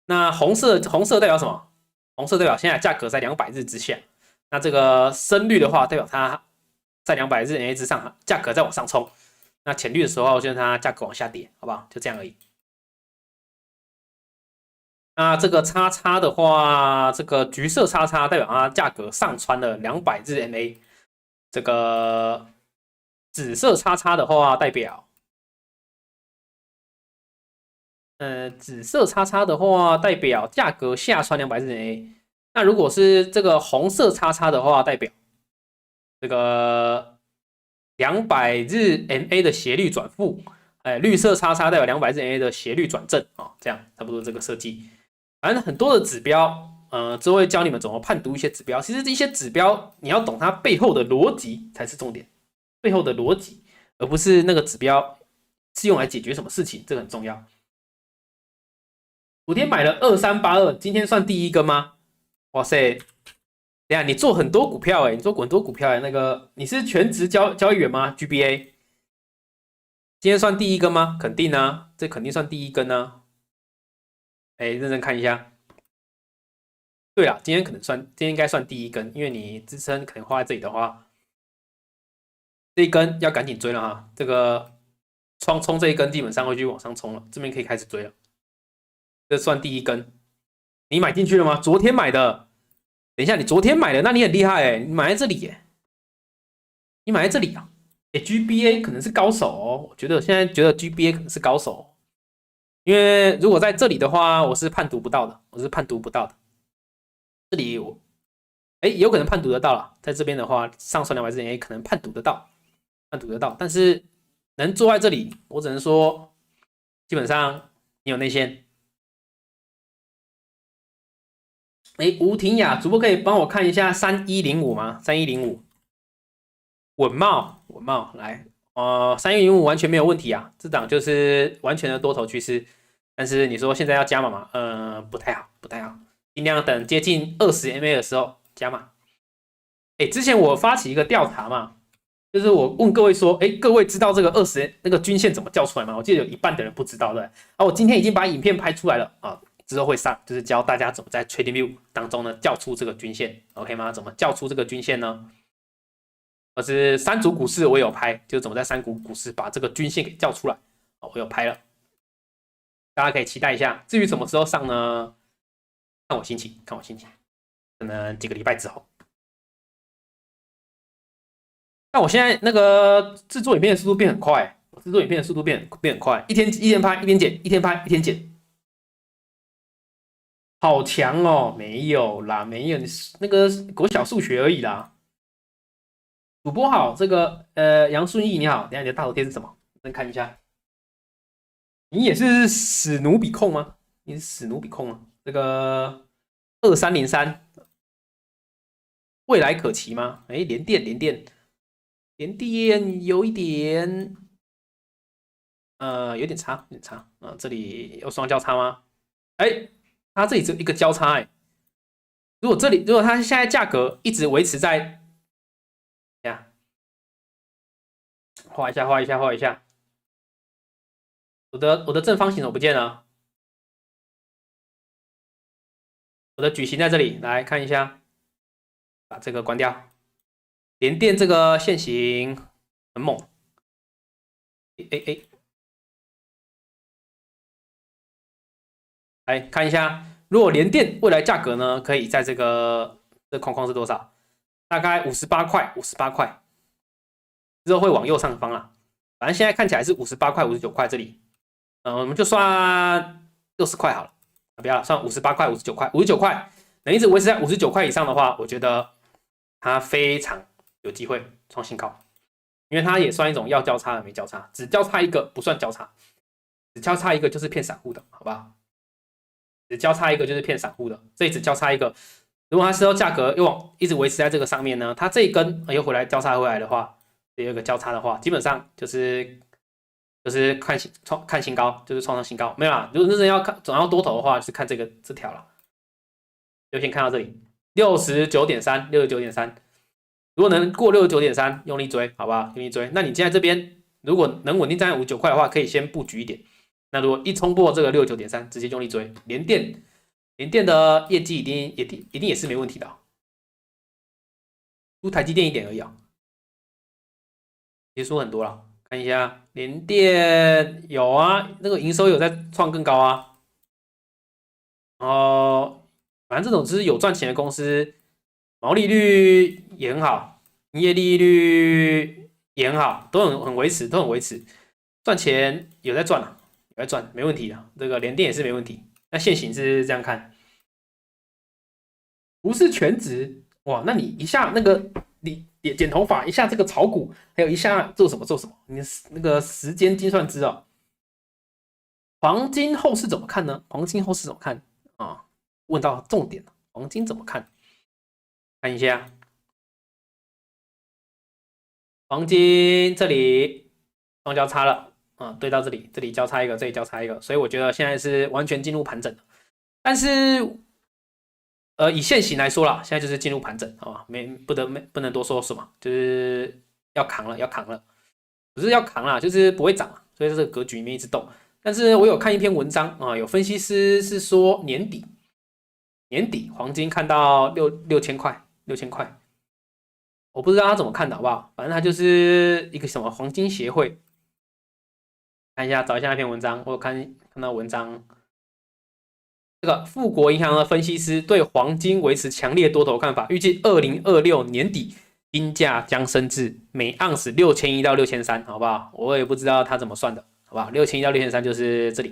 Speaker 1: 那红色代表什么？红色代表现在价格在200日之下。那这个深绿的话，代表它在200日 MA 之上，价格在往上冲。那浅绿的时候，就是它价格往下跌，好不好？就这样而已。那这个叉叉的话，这个橘色叉叉代表它价格上穿了200日 MA，这个紫色叉叉的话代表，紫色叉叉的话代表价格下穿200日 MA。那如果是这个红色叉叉的话，代表这个200日 MA 的斜率转负，绿色叉叉代表200日 MA 的斜率转正啊，这样差不多这个设计。反正很多的指标，之后会教你们怎么判读一些指标。其实这些指标你要懂它背后的逻辑才是重点，背后的逻辑，而不是那个指标是用来解决什么事情，这个很重要。昨天买了2382，今天算第一根吗？哇塞！等下你做很多股票你做很多股票那个你是全职交易员吗？GBA 今天算第一根吗？肯定啊，这肯定算第一根啊。认真看一下。对了，今天应该算第一根，因为你支撑可能画在这里的话，这一根要赶紧追了哈。这个冲这一根基本上会去往上冲了，这边可以开始追了。这算第一根，你买进去了吗？昨天买的。等一下，你昨天买的，那你很厉害你买在这里你买在这里啊？GBA 可能是高手哦，我现在觉得 GBA 可能是高手，因为如果在这里的话，我是判读不到的，这里有可能判读得到了，在这边的话，上算200日 MA 可能判读得到，但是能坐在这里，我只能说，基本上你有内线。吴婷雅，主播可以帮我看一下3105吗？3105，稳茂来，3105完全没有问题啊，这档就是完全的多头趋势。但是你说现在要加码吗？不太好，尽量等接近20MA 的时候加码。之前我发起一个调查嘛，就是我问各位说，各位知道这个20那个均线怎么叫出来吗？我记得有一半的人不知道的。我今天已经把影片拍出来了啊。之后会上，就是教大家怎么在 TradingView 当中呢叫出这个均线 ，OK 吗？怎么叫出这个均线呢？或是三足股市我有拍，就是怎么在三股股市把这个均线给叫出来，我有拍了，大家可以期待一下。至于什么时候上呢？看我心情，可能几个礼拜之后。那我现在那个制作影片的速度变很快，一天拍一天剪，一天拍一天剪。好强哦，没有啦，没有，你那个国小数学而已啦。主播好，这个杨顺义你好，等一下你的大头贴是什么？先看一下。你也是史努比控吗？你是史努比控吗？这个2303未来可期吗？哎，联电有一点有点差，有点差啊、这里有双交叉吗？哎，它这里只有一个交叉哎。如果它现在价格一直维持在呀，画一下，画一下，画一下。我的正方形怎么不见了？我的矩形在这里，来看一下，把这个关掉。联电这个线型很猛，哎，来看一下，如果联电未来价格呢，可以在这框框是多少？大概58块，之后会往右上方啦。反正现在看起来是58块、59块这里，我们就算60块好了，不要算58块、59块能一直维持在59块以上的话，我觉得它非常有机会创新高，因为它也算一种要交叉的没交叉，只交叉一个不算交叉，只交叉一个就是骗散户的，好不好？只交叉一个就是骗散户的，这里只交叉一个，如果它之后价格又一直维持在这个上面呢，它这一根又回来交叉回来的话，第二个交叉的话，基本上就是看新高，就是创上新高，没有啦。如果真的要看总要多头的话，就是看这条了。就先看到这里69.3，如果能过69.3，用力追，好不好？用力追。那你现在这边如果能稳定站在59块的话，可以先布局一点。那如果一冲破这个69.3，直接用力追。联电的业绩一定也是没问题的、哦，输台积电一点而已啊，别输很多了。看一下联电有啊，那个营收有在创更高啊。哦，反正这种只是有赚钱的公司，毛利率也很好，营业利率也很好，都很维持，赚钱有在赚了、有在赚，没问题的。这个联电也是没问题。那现行是这样看，不是全职哇？那你一下那个你剪头发，一下这个炒股，还有一下做什么？你那个时间精算师哦。黄金后市怎么看呢？黄金后市怎么看啊？问到重点了，黄金怎么看？看一下黄金这里双交叉了，对到这里，这里交叉一个，这里交叉一个，所以我觉得现在是完全进入盘整了。但是以现行来说啦，现在就是进入盘整，好吧？不能多说什么，就是要扛了，不是要扛啦，就是不会涨了，所以这个格局里面一直动。但是我有看一篇文章啊，有分析师是说年底黄金看到6000块，我不知道他怎么看的好不好？反正他就是一个什么黄金协会，看一下找一下那篇文章，我有看到文章。这个富国银行的分析师对黄金维持强烈多头看法，预计2026年底金价将升至每盎司6100到6300，好不好？我也不知道他怎么算的，好不好？6100到6300就是这里，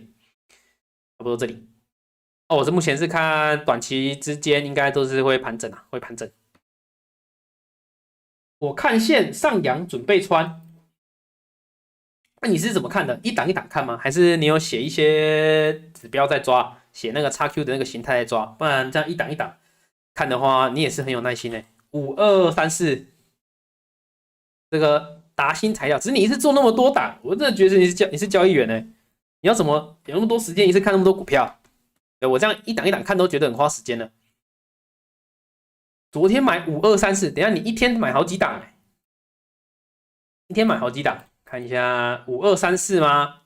Speaker 1: 差不多这里。哦，我目前是看短期之间应该都是会盘整啊，会盘整。我看线上扬准备穿，那你是怎么看的？一档一档看吗？还是你有写一些指标在抓，写那个 XQ 的那个形态在抓？不然这样一档一档看的话，你也是很有耐心的。5234这个达新材料，只是你一次做那么多档，我真的觉得你是交易员呢。你要怎么有那么多时间一次看那么多股票？我这样一档一档看都觉得很花时间了。昨天买5234，等一下你一天买好几档，一天买好几档。看一下5234吗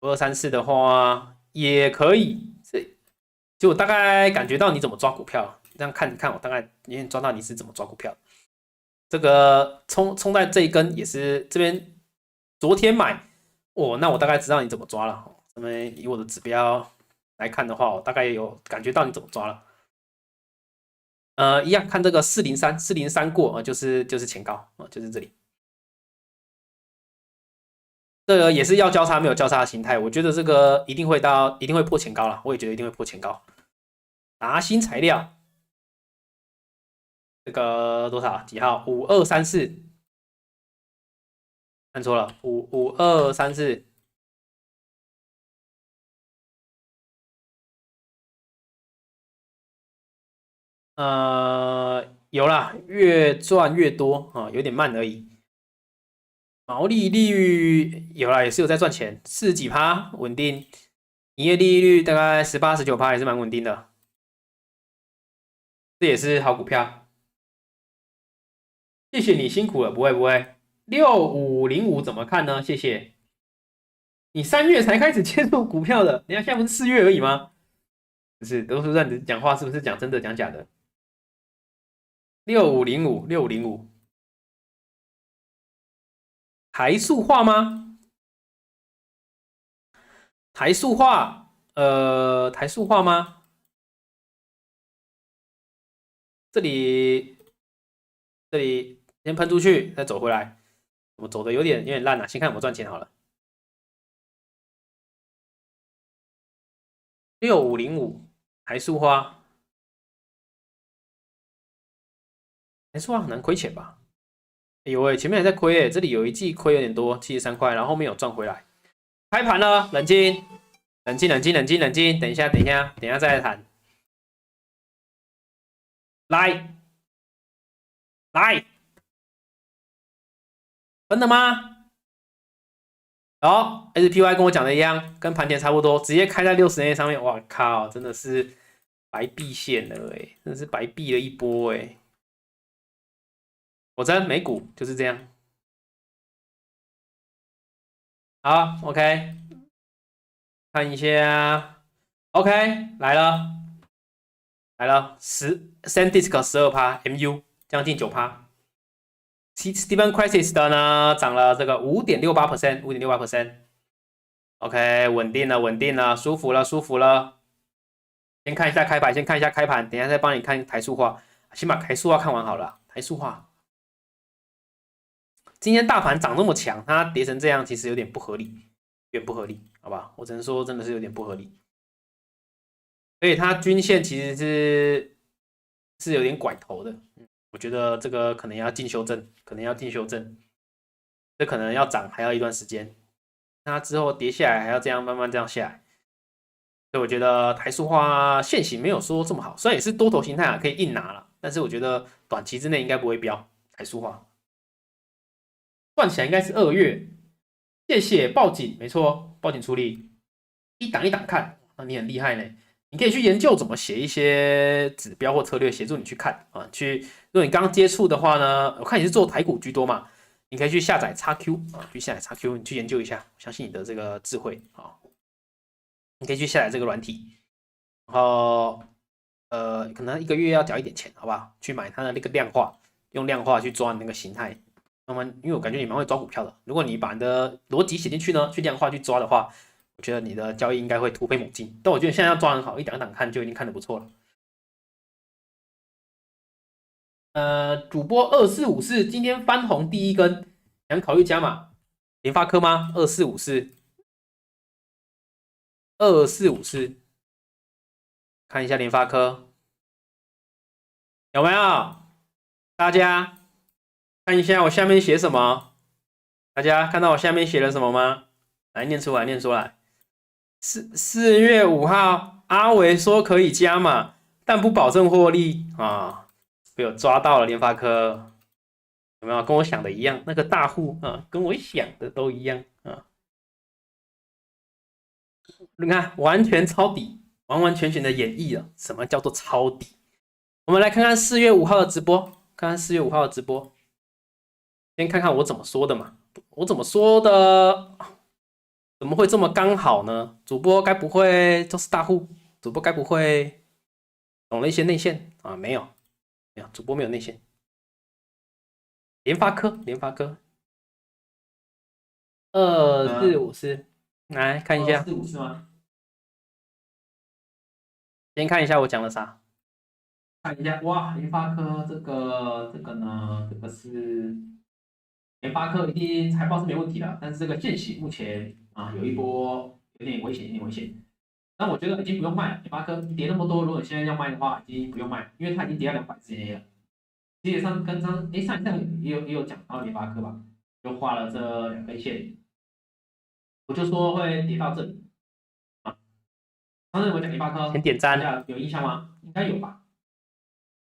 Speaker 1: ？5234的话也可以，就我大概感觉到你怎么抓股票，这样看我大概有点抓到你是怎么抓股票。这个冲在这一根也是这边昨天买，那我大概知道你怎么抓了。那么以我的指标来看的话，我大概有感觉到你怎么抓了。一样看这个403过就是前高就是这里。这个也是要交叉没有交叉的形态，我觉得这个一定会破前高了，我也觉得一定会破前高。达新材料，这个多少几号？5234，看错了，5234。有啦，越赚越多啊，有点慢而已。毛利率有啦，也是有在赚钱，40几趴，稳定。营业利率大概18、19趴，也是蛮稳定的。这也是好股票。谢谢你辛苦了，不会不会。6505怎么看呢？谢谢。你3月才开始接触股票的，你看现在不是4月而已吗？不是，都是让你讲话，是不是讲真的讲假的？6505，6505，台塑化吗？台塑化，台塑化吗？这里先喷出去，再走回来，我走的有点烂啊，先看我赚钱好了。6505，台塑化，台塑化很难亏钱吧？哎呦喂，前面还在亏哎，这里有一季亏有点多，73块，然后后面有赚回来。开盘了，冷静，冷静，冷静，冷静，冷静，等一下，等一下，等一下再来谈。来，来，真的吗？哦，SPY 跟我讲的一样，跟盘前差不多，直接开在60年上面。哇靠，真的是白避线了哎，真的是白避了一波哎。我真美股就是这样。好，OK，看一下，OK，来了，来了，SanDisk 12%，MU 将近9%。Steven Crisis 的呢，涨了这个5.68%，5.68%。OK， 稳定了，稳定了，舒服了，舒服了。先看一下开盘，先看一下开盘，等一下再帮你看台塑化。先把台塑化看完好了。台塑化，今天大盘涨这么强，它跌成这样，其实有点不合理，有点不合理，好吧？我只能说真的是有点不合理。所以它均线其实是有点拐头的。我觉得这个可能要进修正，可能要进修正，这可能要涨还要一段时间，那之后跌下来还要这样慢慢这样下来，所以我觉得台塑化现行没有说这么好，虽然也是多头形态啊，可以硬拿了，但是我觉得短期之内应该不会飙台塑化，赚起来应该是2月。谢谢报警，没错，报警处理，一档一档看，那你很厉害呢。你可以去研究怎么写一些指标或策略，协助你去看啊。如果你刚接触的话呢，我看你是做台股居多嘛，你可以去下载 XQ 啊，去下载 XQ，你去研究一下，相信你的这个智慧啊。你可以去下载这个软体，然后可能1个月要缴一点钱，好不好？去买它的那个量化，用量化去抓你那个形态。那么，因为我感觉你蛮会抓股票的，如果你把你的逻辑写进去呢，去量化去抓的话，我觉得你的交易应该会突飞猛进。但我觉得现在要抓很好，一档一档看就已经看得不错了。主播2454今天翻红第一根，想考虑加码联发科吗？2454，看一下联发科有没有？大家看一下我下面写什么？大家看到我下面写了什么吗？来念出来，念出来。4月5号，阿维说可以加码，但不保证获利啊，被我抓到了联发科，有没有跟我想的一样？那个大户啊，跟我想的都一样啊。你看，完全抄底，完完全全的演绎了什么叫做抄底。我们来看看4月5号的直播，看看4月5号的直播，先看看我怎么说的嘛。我怎么说的？怎么会这么刚好呢？主播该不会都是大户？主播该不会懂了一些内线啊？没有，没有，主播没有内线。联发科2454，来看一下。2454吗？先看一下我讲了啥。看一下，哇，联发科这个呢，这个是联发科一定财报是没问题的，但是这个见血目前啊有一波有点危险，有点危险。但我觉得已经不用卖了，联发科跌那么多，如果你现在要卖的话，已经不用卖了，因为它已经跌到200之内了。基本上跟上一上也有讲到联发科吧，就画了这2根线，我就说会跌到这里啊。上次我讲联发科，先点赞，有印象吗？应该有吧？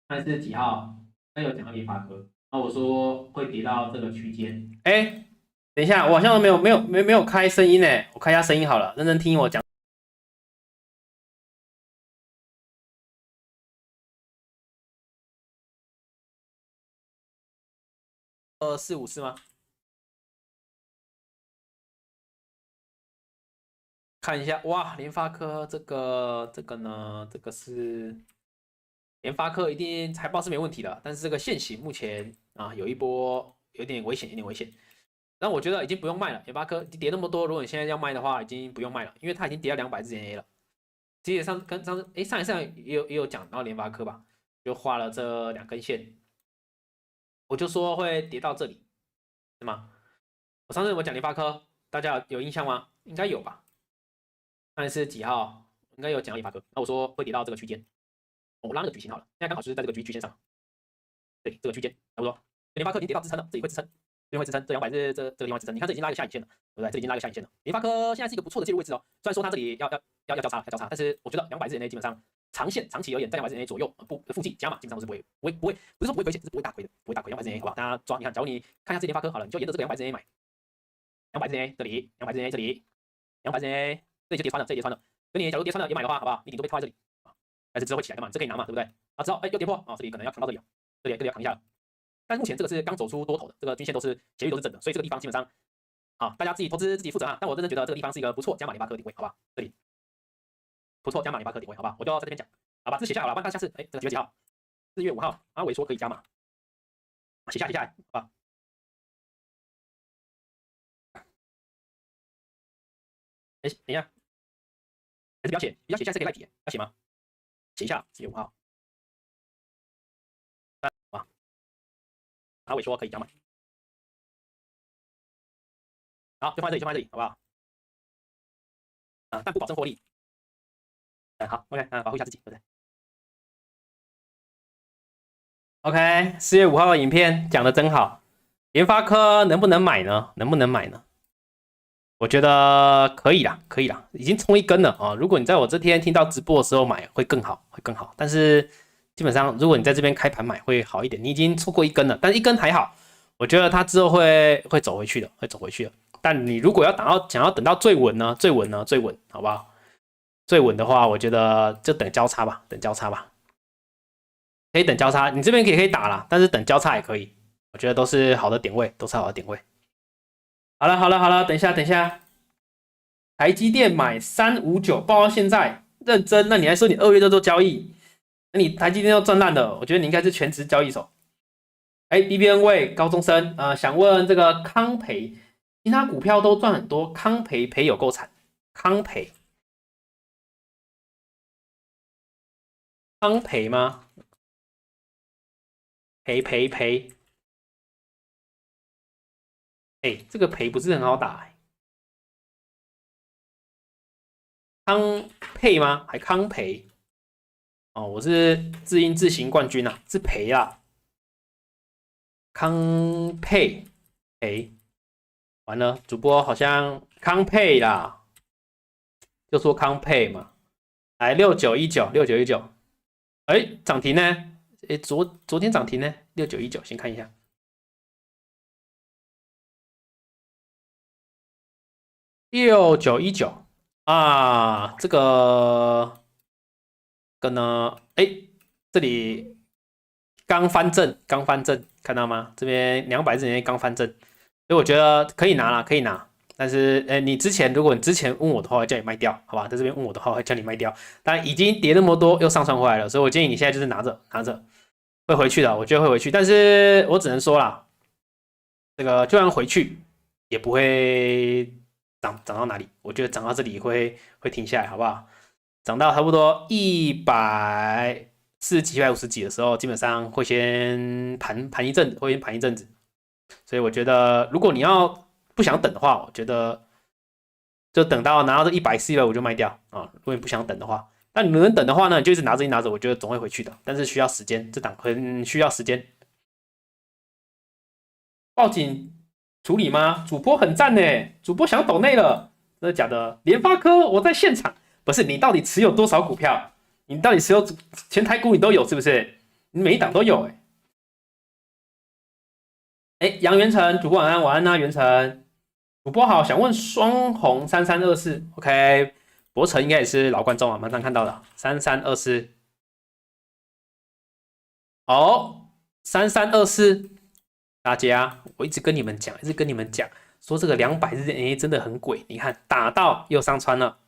Speaker 1: 那是几号？那有讲到联发科，那我说会跌到这个区间。哎，等一下，我好像没有开声音呢，我开一下声音好了，认真听我讲。454吗？看一下，哇，联发科这个呢，这个是联发科一定财报是没问题的，但是这个现行目前啊有一波有点危险，有点危险。但我觉得已经不用卖了，联发科跌那么多，如果你现在要卖的话，已经不用卖了，因为它已经跌到200之前 A 了。基本上跟上一次也有讲到联发科吧，就画了这2根线，我就说会跌到这里，是吗？我上次我讲联发科，大家有印象吗？应该有吧？上一次几号？应该有讲到联发科，那我说会跌到这个区间，我拉那个矩形好了，现在刚好就是在这个曲线上，对，这个区间差不多。联发科已经跌到支撑了，这里会支撑，这里会支撑，这200是这个地方支撑，你看这已经拉一个下影线了，对不对？这已经拉一个下影线了。联发科现在是一个不错的介入位置哦，虽然说它这里要交叉，但是我觉得200日内基本上长期而言，在200日内左右附近加码，基本上都是不是说不会亏钱，是不会大亏的，不会大亏200日内，好吧？大家抓，你看，假如你看一下这联发科好了，你就沿着这个200日内买，200日内这里，200日内这里，200日内这里就跌穿了，这里跌穿了。所以你假如跌穿了也买的话，好不好？你顶多被套在这里啊，但是之后会起来的嘛，这可以拿嘛，对不对？啊，之后又跌破啊，这里可能要扛到这里，这里要扛一下了。但目前这个是刚走出多头的，这个均线都是斜率都是正的，所以这个地方基本上啊，大家自己投资自己负责啊。但我真的觉得这个地方是一个不错加码联发科的点位，好吧？这里不错加码联发科点位，好吧？我就要在这边讲，好吧？字写下好了，不然大家下次这个几月几号？4月5号，阿伟说可以加码，写下来，好吧？等一下，还是不要写，不要写，下次可以赖皮，要写吗？写一下4月5号，啊，阿伟说可以加码，好，就放在这里，好不好？啊，但不保证获利。好 ，OK，保护一下自己，对不对？OK，4月5号的影片讲的真好，联发科能不能买呢？能不能买呢？我觉得可以啦，可以啦，已经冲一根了啊！如果你在我这天听到直播的时候买，会更好，会更好。但是基本上，如果你在这边开盘买会好一点。你已经错过一根了，但一根还好，我觉得它之后会走回去的，会走回去的。但你如果想要等到最稳呢，最稳，好不好？最稳的话，我觉得就等交叉吧，等交叉吧，可以等交叉。你这边也可以打啦，但是等交叉也可以，我觉得都是好的点位，都是好的点位。好了，好了，好了，等一下，等一下，台积电买359，报到现在认真，那你还说你2月在做交易，那你台积电要赚烂了，我觉得你应该是全职交易手。哎，BBN 位高中生，想问这个康培，其他股票都赚很多，康培赔有够惨，康培吗？赔，哎，这个赔不是很好打、欸，康佩吗？还康培？哦，我是字音字形冠军啊，是赔啊，康佩赔，完了，主播好像康佩啦，就说康佩嘛，来6919，哎，涨停呢？哎，昨天涨停呢？6919，先看一下。6919啊，这个呢，哎，这里刚翻正，看到吗？这边200日内刚翻正，所以我觉得可以拿了，可以拿。但是，如果你之前问我的话，会叫你卖掉，好吧？在这边问我的话，会叫你卖掉。但已经跌那么多，又上传回来了，所以我建议你现在就是拿着，会回去的，我觉得会回去。但是我只能说啦，这个就算回去，也不会涨到哪里。我觉得涨到这里会停下来，好不好？涨到差不多140几、150几的时候，基本上会先盘一阵子，所以我觉得如果你要不想等的话，我觉得就等到拿到这140、150就卖掉啊。如果你不想等的话，但你能等的话呢，你就一直拿着，一拿着，我觉得总会回去的，但是需要时间，这档很需要时间。报警处理吗？主播很赞呢，主播想抖内了，真的假的？联发科我在现场，不是你到底持有多少股票？你到底持有全台股你都有是不是？你每一档都有杨元成，主播晚安，晚安啊，元成，主播好，想问双红3324，OK，博成应该也是老观众啊，马上看到了3324，哦，3324。大家，我一直跟你们讲，说这个200日线真的很鬼。你看打到又上穿了，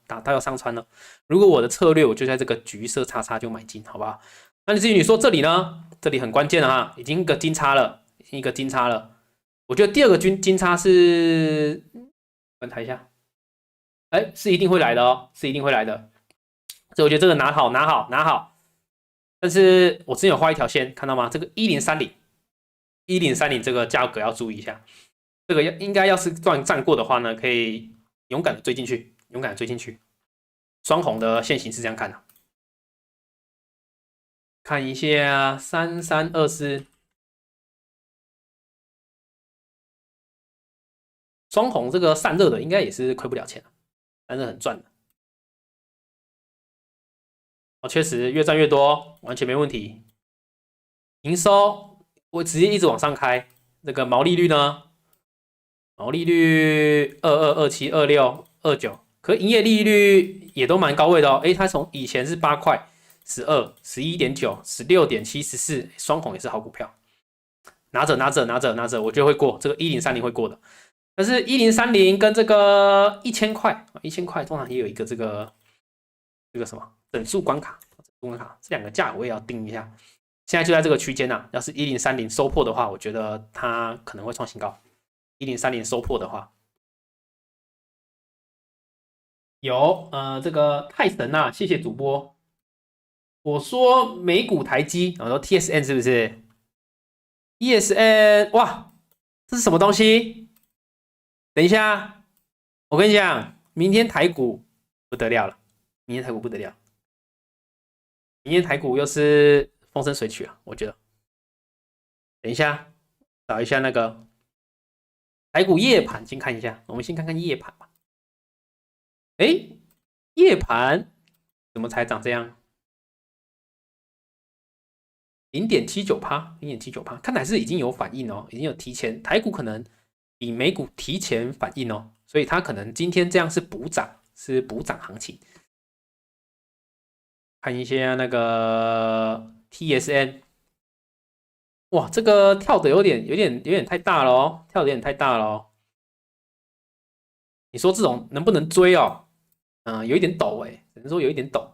Speaker 1: 如果我的策略，我就在这个橘色叉叉就买进，好不好？那至于你说这里呢？这里很关键了哈，已经一个金叉了，我觉得第二个金叉是，观察一下，是一定会来的哦，所以我觉得这个拿好。但是我之前有画一条线，看到吗？这个1030这个价格要注意一下，这个应该要是站过的话呢，可以勇敢的追进去，双红的线型是这样看的，看一下3324，双红这个散热的应该也是亏不了钱，但是很赚的。确实越赚越多，完全没问题。营收我直接一直往上开，这个毛利率呢？毛利率22、27、26、29，可营业利率也都蛮高位的哦。它从以前是8块、12、11.9、16.7、14，双红也是好股票。拿着，我觉得会过这个1030会过的。但是1030跟这个1000块通常也有一个这个什么整数关卡，这两个价我也要定一下。现在就在这个区间要是1030收破的话，我觉得它可能会创新高。1030收破的话，有这个太神啊，谢谢主播。我说美股台积，我说 TSN 是不是 ？TSN 哇，这是什么东西？等一下，我跟你讲，明天台股不得了了，明天台股又是风生水起啊，我觉得。等一下，找一下那个台股夜盘，先看一下。我们先看看夜盘吧。夜盘怎么才长这样？0.79%，看来是已经有反应哦，已经有提前，台股可能比美股提前反应哦，所以它可能今天这样是补涨行情。看一下那个 TSN， 哇，这个跳的有点太大了哦，你说这种能不能追哦？有一点陡只能说有一点陡。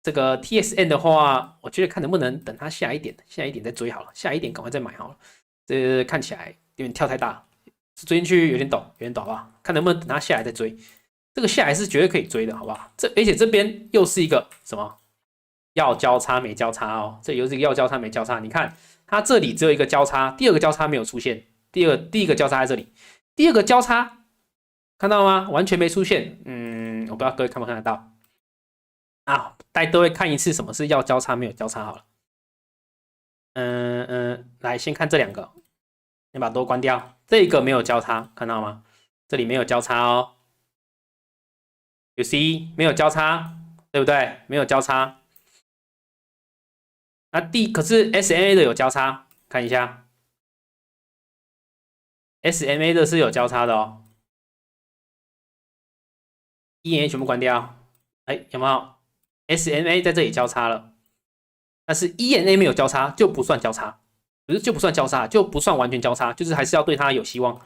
Speaker 1: 这个 TSN 的话，我觉得看能不能等它下一点再追好了，下一点赶快再买好了。这看起来有点跳太大，追进去有点陡好不好？看能不能等它下来再追。这个下来是绝对可以追的，好不好？而且这边又是一个什么要交叉没交叉哦，这又是一个要交叉没交叉。你看它这里只有一个交叉，第二个交叉没有出现，第一个交叉在这里，第二个交叉看到吗？完全没出现。我不知道各位看不看得到啊？大家都会看一次什么是要交叉没有交叉好了。来先看这两个，先把都关掉。这个没有交叉，看到吗？这里没有交叉哦。有 C 没有交叉，对不对？没有交叉。那可是 SMA 的有交叉，看一下 SMA 的是有交叉的哦。ENA 全部关掉，有没有 SMA 在这里交叉了？但是 ENA 没有交叉就不算交叉，不是就不算交叉，就不算完全交叉，就是还是要对它有希望。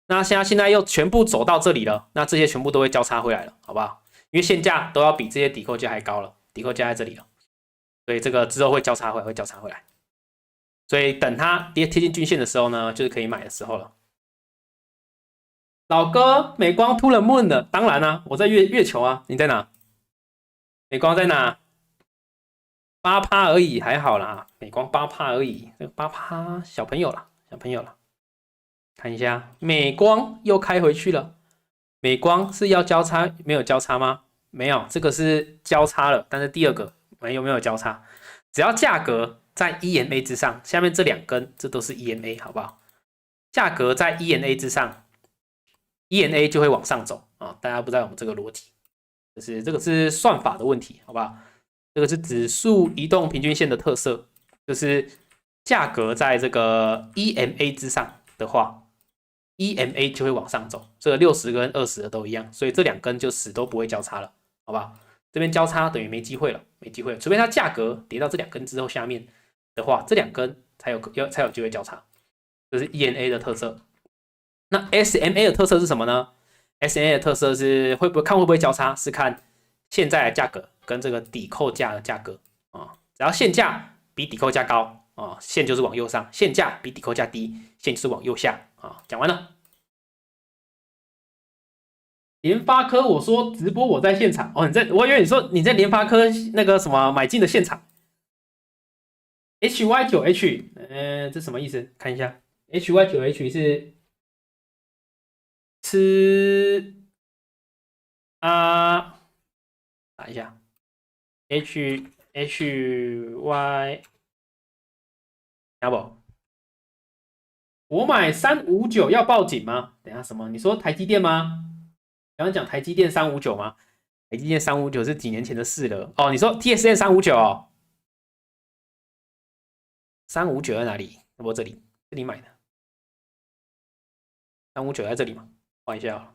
Speaker 1: 那现在又全部走到这里了，那这些全部都会交叉回来了，好不好？因为现价都要比这些抵扣价还高了，抵扣价在这里了，所以这个之后会交叉回来，所以等它贴近均线的时候呢，就是可以买的时候了。老哥，美光突了 moon 了，当然啊，我在月球啊，你在哪？美光在哪？8%而已，还好啦，美光8%而已，这个8%小朋友了，看一下，美光又开回去了。美光是要交叉，没有交叉吗？没有，这个是交叉了，但是第二个没有交叉，只要价格在 EMA 之上，下面这2根这都是 EMA， 好不好？价格在 EMA 之上 ，EMA 就会往上走啊！大家不知道我们这个逻辑，就是这个是算法的问题，好不好？这个是指数移动平均线的特色，就是价格在这个 EMA 之上的话 ，EMA 就会往上走。这个60跟20的都一样，所以这2根就死都不会交叉了，好不好？这边交叉等于没机会了，没机会了，除非它价格跌到这2根之后下面的话，这2根才有机会交叉。这是 EMA 的特色。那 SMA 的特色是什么呢 ？SMA 的特色是会不会交叉，是看现在的价格跟这个抵扣价的价格啊，只要现价比抵扣价高啊，线就是往右上；现价比抵扣价低，线就是往右下啊。讲完了。联发科，我说直播我在现场哦，我以为你说你在联发科那个什么买进的现场。HY9H，这什么意思？看一下。HY9H 是吃啊，打一下 HY， 要不？我买359要报警吗？等一下什么？你说台积电吗？刚刚讲台积电359吗？台积电359是几年前的事了哦。你说 TSM 359哦，359在哪里？我这里买的。359在这里嘛，换一下啊。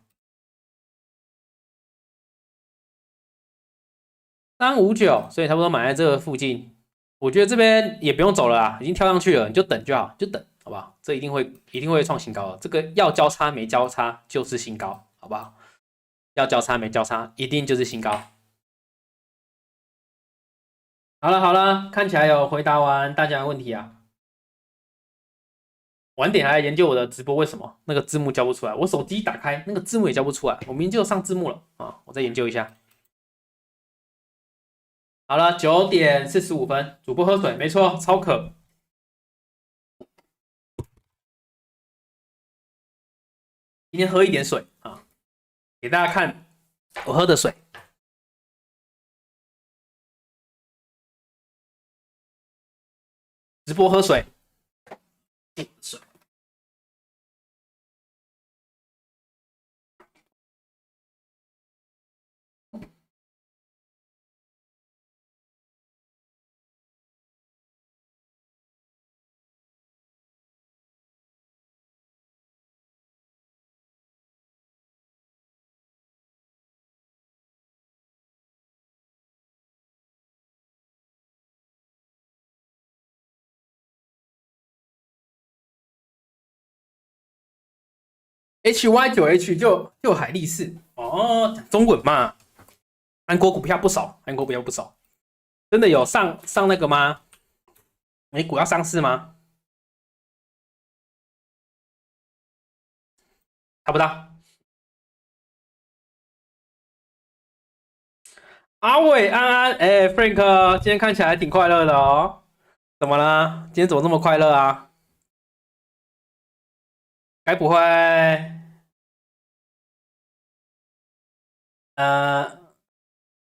Speaker 1: 359，所以差不多买在这个附近。我觉得这边也不用走了啊，已经跳上去了，你就等就好，就等，好不好？这一定会创新高的。这个要交叉没交叉就是新高，好不好？要交叉没交叉一定就是新高。好了，看起来有回答完大家的问题啊。晚点还来研究我的直播为什么那个字幕交不出来，我手机打开那个字幕也交不出来，我明明就上字幕了啊，我再研究一下。好了，9点45分，主播喝水，没错，超渴。今天喝一点水啊，给大家看我喝的水。直播喝水，水。HY9H 就海力士哦，讲中文嘛。韩国股票不少，真的有上那个吗？美股要上市吗？查不到。阿伟安安，Frank，今天看起来挺快乐的哦。怎么了？今天怎么这么快乐啊？该不会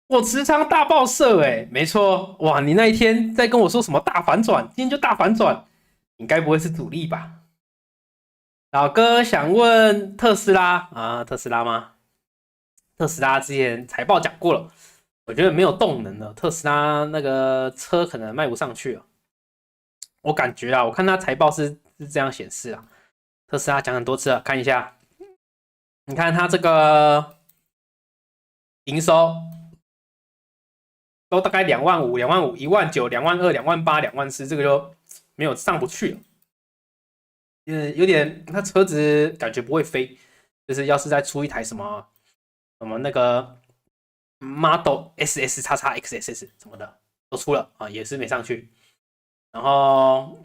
Speaker 1: 我持仓大爆射没错，哇！你那一天在跟我说什么大反转，今天就大反转，你该不会是主力吧？老哥想问特斯拉啊，特斯拉吗？特斯拉之前财报讲过了，我觉得没有动能了，特斯拉那个车可能卖不上去了。我感觉啊，我看他财报是这样显示啊，特斯拉讲很多次了，看一下，你看他这个营收都大概2万5、2万5、1万9、2万2、2万8、2万4，这个就没有上不去了。有点，他车子感觉不会飞，就是要是再出一台什么那个 Model SS 叉叉 XSS 什么的都出了啊，也是没上去。然后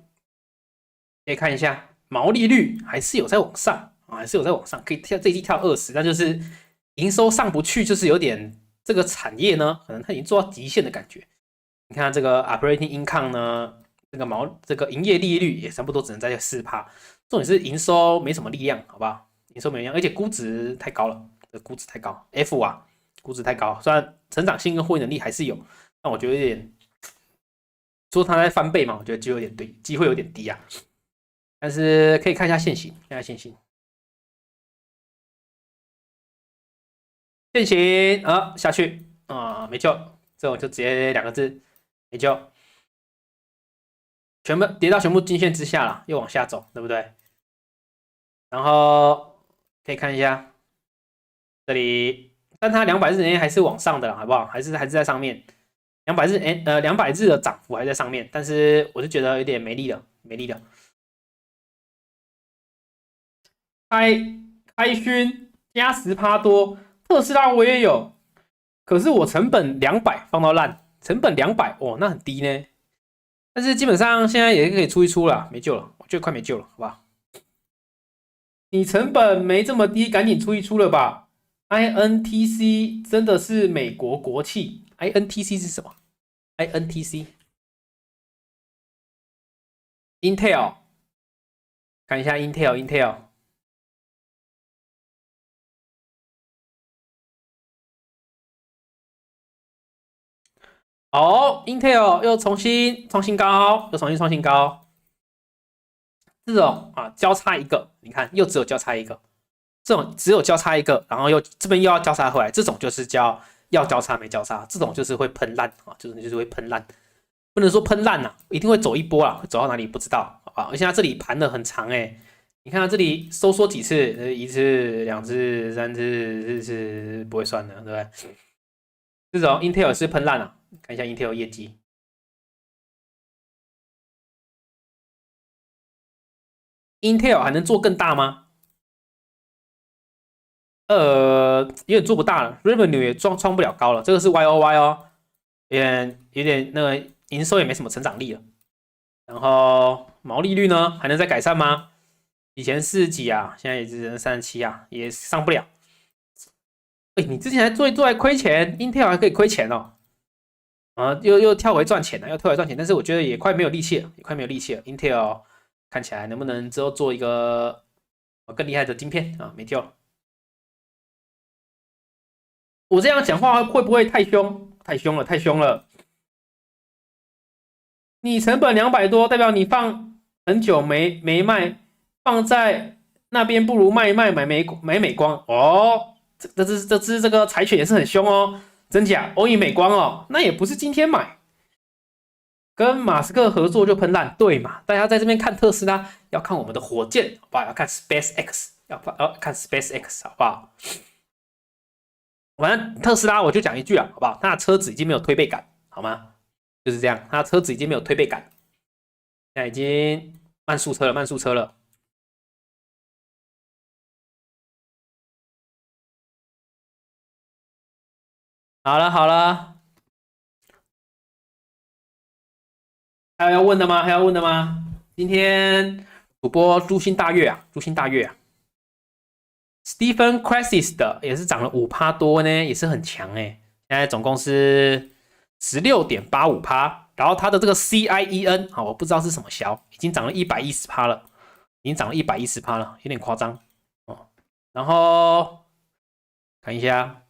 Speaker 1: 可以看一下毛利率还是有在往上啊，还是有在往上，可以跳这一季跳20，但就是营收上不去，就是有点这个产业呢，可能它已经做到极限的感觉。你看这个 operating income 呢，这个营业利率也差不多只能在4%，重点是营收没什么力量，好不好？营收没力量，而且估值太高了，这估值太高，F 啊，估值太高。虽然成长性跟获利能力还是有，但我觉得有点说它在翻倍嘛，我觉得机会有点低，机会有点低啊。但是可以看一下现行，看一下现行。现行啊，下去啊，没救，这种就直接2个字，没救。全部跌到全部均线之下了，又往下走，对不对？然后可以看一下这里，但它200日内还是往上的，好不好？还是在上面。200日的涨幅还在上面，但是我就觉得有点没力了，没力了。开勋加10%多，特斯拉我也有，可是我成本200放到烂，成本200哦，那很低呢。但是基本上现在也可以出一出了，没救了，我觉得快没救了，好吧？你成本没这么低，赶紧出一出了吧 ？INTC 真的是美国国企 ，INTC 是什么 ？INTC Intel， 看一下 Intel。哦，Intel 又重新创新高，这种啊，交叉一个，你看又只有交叉一个，这种只有交叉一个，然后这边又要交叉回来，这种就是叫要交叉没交叉，这种就是会喷烂啊，就是会喷烂，不能说喷烂呐，一定会走一波啦，会走到哪里不知道，好吧？而且它这里盘的很长你看它这里收缩几次，1次、2次、3次、4次，不会算的，对不对？这种 Intel 是喷烂了，看一下 Intel 业绩。Intel 还能做更大吗？有点做不大了 ，Revenue 也创不了高了，这个是 YOY 哦，有点那个营收也没什么成长力了。然后毛利率呢，还能再改善吗？以前40几啊，现在也只能37啊，也上不了。你之前还做还亏钱，Intel 还可以亏钱哦，啊，又跳回赚钱了，但是我觉得也快没有力气了，Intel 看起来能不能之后做一个更厉害的晶片啊？没救了。我这样讲话会不会太凶？太凶了！你成本200多，代表你放很久没卖，放在那边不如卖买美光哦。这只这个柴犬也是很凶哦，真假？欧印美光哦，那也不是今天买，跟马斯克合作就喷烂，对嘛？大家在这边看特斯拉，要看我们的火箭，好不好？要看 SpaceX， 要看 SpaceX， 好不好？反正特斯拉我就讲一句啊，好不好？它的车子已经没有推背感，好吗？就是这样，它的车子已经没有推背感，现在已经慢速车了。好了，还有要问的吗？今天主播诛心大悦啊，Stephen Crisis 的也是涨了5%多呢，也是很强现在总共是16.85%，然后它的这个 CIEN 我不知道是什么小，已经涨了110%了，有点夸张哦。然后看一下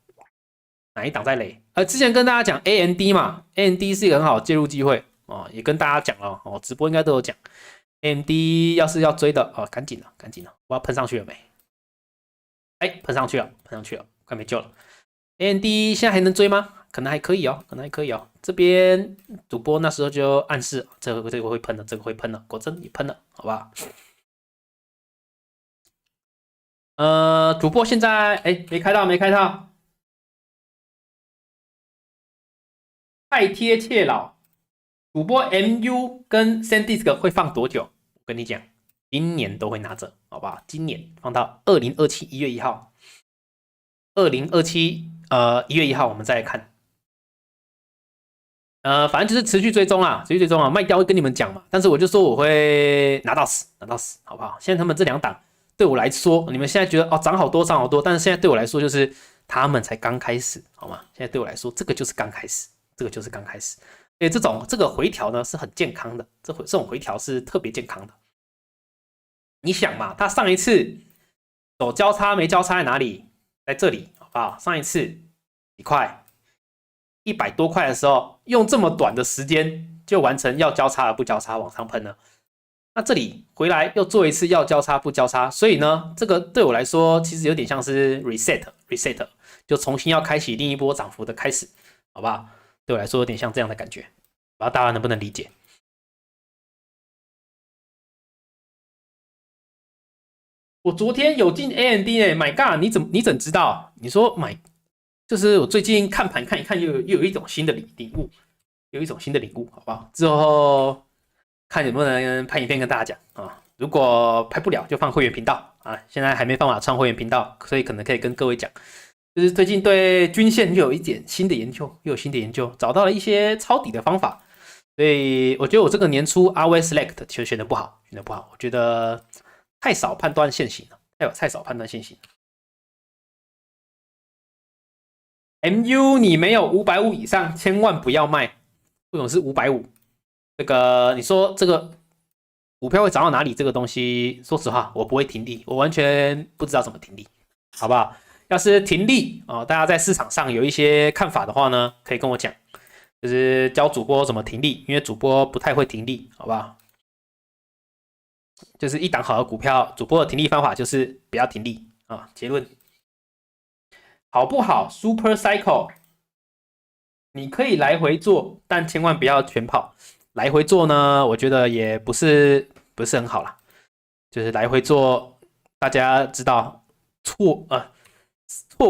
Speaker 1: 哪一档在雷？之前跟大家讲 AMD 嘛，AMD 是一个很好的介入机会哦，也跟大家讲了哦，直播应该都有讲。AMD 要是要追的赶紧了，我要喷上去了没？喷上去了，快没救了。AMD 现在还能追吗？可能还可以哦，这边主播那时候就暗示这个会喷的，果真也喷了，好不好？主播现在没开套，太贴切了。主播 MU 跟 SanDisk 会放多久？我跟你讲，今年都会拿着，好不好？今年放到2027 1月1号，2027 1月1号我们再来看。反正就是持续追踪啊，卖掉会跟你们讲嘛。但是我就说我会拿到死，好不好？现在他们这2档对我来说，你们现在觉得涨好多，但是现在对我来说就是他们才刚开始，好吗？现在对我来说，这个就是刚开始。所以这个回调呢是很健康的，这种回调是特别健康的。你想嘛，它上一次走交叉没交叉在哪里？在这里，啊，上一次几块100多块的时候，用这么短的时间就完成要交叉而不交叉往上喷了。那这里回来又做一次要交叉不交叉，所以呢，这个对我来说其实有点像是 reset， 就重新要开启另一波涨幅的开始，好不好？对我来说有点像这样的感觉，不知道大家能不能理解？我昨天有进 AMD 哎 ，My God，你怎知道？你说买，就是我最近看盘看一看，又有一种新的领悟，有一种新的领悟，好不好？之后看能不能拍影片跟大家讲啊。如果拍不了，就放会员频道啊。现在还没办法创会员频道，所以可能可以跟各位讲，就是最近对均线又有一点新的研究，找到了一些抄底的方法。所以我觉得我这个年初 RV Select 其实选的不好，我觉得太少判断线型了，太少判断线型。MU 你没有550以上，千万不要卖。为什么是550？这个你说这个股票会涨到哪里？这个东西，说实话，我不会停利，我完全不知道怎么停利，好不好？要是停利哦，大家在市场上有一些看法的话呢，可以跟我讲，就是教主播怎么停利，因为主播不太会停利，好不好？就是一档好的股票，主播的停利方法就是不要停利啊。结论好不好 ？Super Cycle， 你可以来回做，但千万不要全跑。来回做呢，我觉得也不是很好啦。就是来回做，大家知道错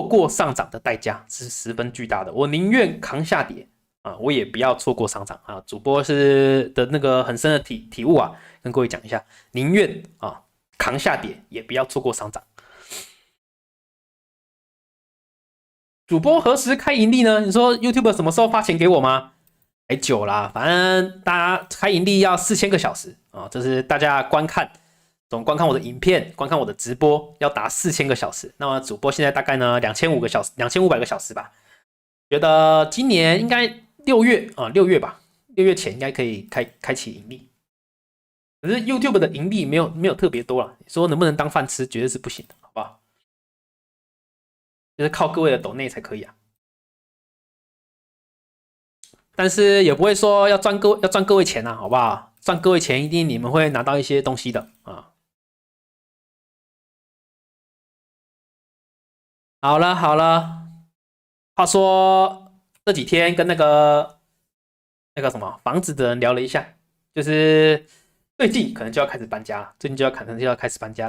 Speaker 1: 过上涨的代价是十分巨大的。我宁愿扛下跌啊，我也不要错过上涨啊。主播是的那个很深的体悟啊，跟各位讲一下，宁愿啊扛下跌，也不要错过上涨。主播何时开盈利呢？你说 YouTube 什么时候发钱给我吗？还久啦，反正大家开盈利要4000个小时啊，这是大家总观看我的影片、观看我的直播要达4000个小时。那么主播现在大概呢2500个小时吧。觉得今年应该6月啊，6月吧，6月前应该可以开启盈利。可是 YouTube 的盈利没有特别多了，你说能不能当饭吃，绝对是不行的，好不好？就是靠各位的抖内才可以啊。但是也不会说要赚各位钱啊，好不好？赚各位钱一定你们会拿到一些东西的啊。好了，话说这几天跟那个什么房子的人聊了一下，就是最近可能就要开始搬家，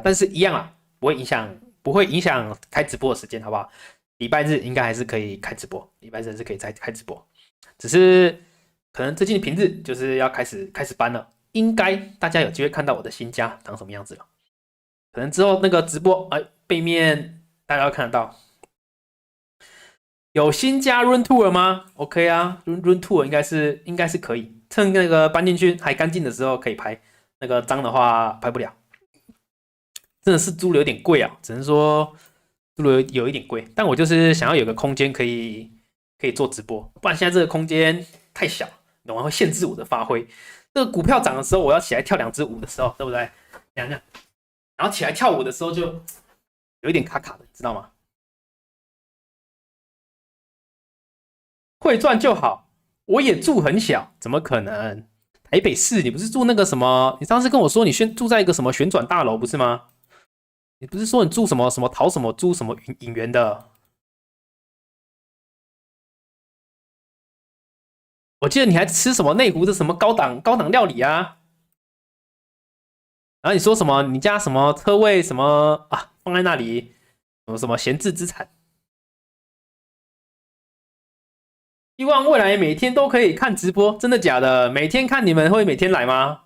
Speaker 1: 但是一样啊，不会影响开直播的时间，好不好？礼拜日应该还是可以开直播，开直播。只是可能最近的平日就是要开始搬了，应该大家有机会看到我的新家长什么样子了。可能之后那个直播，背面大家会看得到。有新家 Run Tour 吗 ？OK 啊，Run Tour 应该是可以，趁那个搬进去还干净的时候可以拍，那个脏的话拍不了。真的是租的有点贵啊，只能说租的有一点贵，但我就是想要有个空间可以做直播，不然现在这个空间太小，懂吗？会限制我的发挥。这个股票涨的时候，我要起来跳2支舞的时候，对不对？讲，然后起来跳舞的时候就有一点卡卡的，知道吗？会赚就好，我也住很小，怎么可能？台北市，你不是住那个什么？你上次跟我说你住在一个什么旋转大楼，不是吗？你不是说你住什么淘什么租什么影园的？我记得你还吃什么内湖的什么高档料理啊？然后你说什么？你家什么车位什么啊？放在那里什么闲置资产？希望未来每天都可以看直播，真的假的？每天看你们会每天来吗？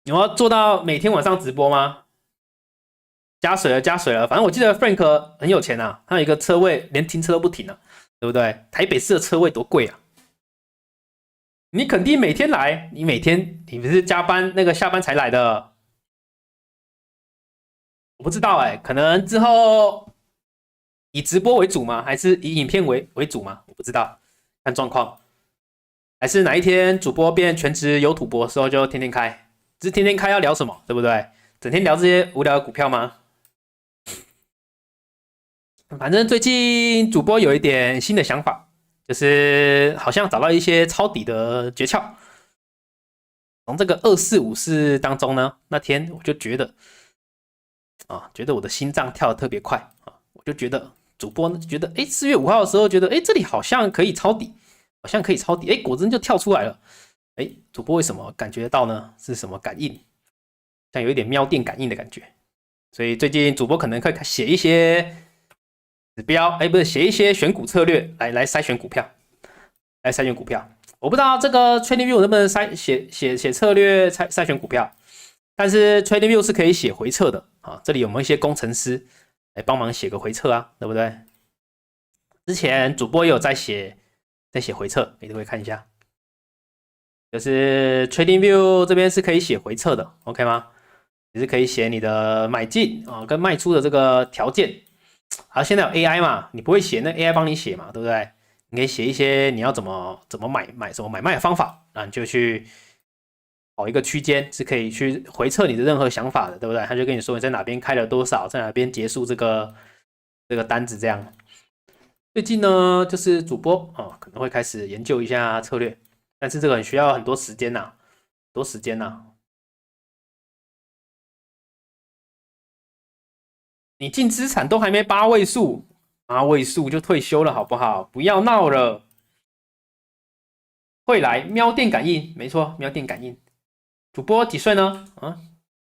Speaker 1: 你要做到每天晚上直播吗？加水了，反正我记得 Frank 很有钱啊，他有一个车位连停车都不停啊，对不对？台北市的车位多贵啊！你肯定每天来，你不是加班那个下班才来的？我不知道可能之后以直播为主吗？还是以影片为主吗？我不知道，看状况。还是哪一天主播变全职有土播的时候就天天开？只是天天开要聊什么，对不对？整天聊这些无聊的股票吗？反正最近主播有一点新的想法，就是好像找到一些抄底的诀窍。从这个2454当中呢，那天我就觉得觉得我的心脏跳得特别快啊，我就觉得主播呢觉得，4月5号的时候觉得，这里好像可以抄底，好像可以抄底，果真就跳出来了。主播为什么感觉到呢？是什么感应？像有一点喵电感应的感觉。所以最近主播可能会写一些指标，不是写一些选股策略来筛选股票，来筛选股票。我不知道这个 TradingView 能不能写策略筛选股票，但是 TradingView 是可以写回测的啊。这里有没有一些工程师来帮忙写个回测啊？对不对？之前主播也有在写回测，你都会看一下。就是 TradingView 这边是可以写回测的 ，OK 吗？也是可以写你的买进跟卖出的这个条件。好，现在有 AI 嘛，你不会写，那 AI 帮你写嘛，对不对？你可以写一些你要怎么买什么买卖的方法，那你就去跑一个区间，是可以去回测你的任何想法的，对不对？他就跟你说你在哪边开了多少，在哪边结束这个单子这样。最近呢，就是主播可能会开始研究一下策略，但是这个很需要很多时间呐，你净资产都还没8位数，8位数就退休了，好不好？不要闹了。会来喵电感应，没错，喵电感应。主播几岁呢？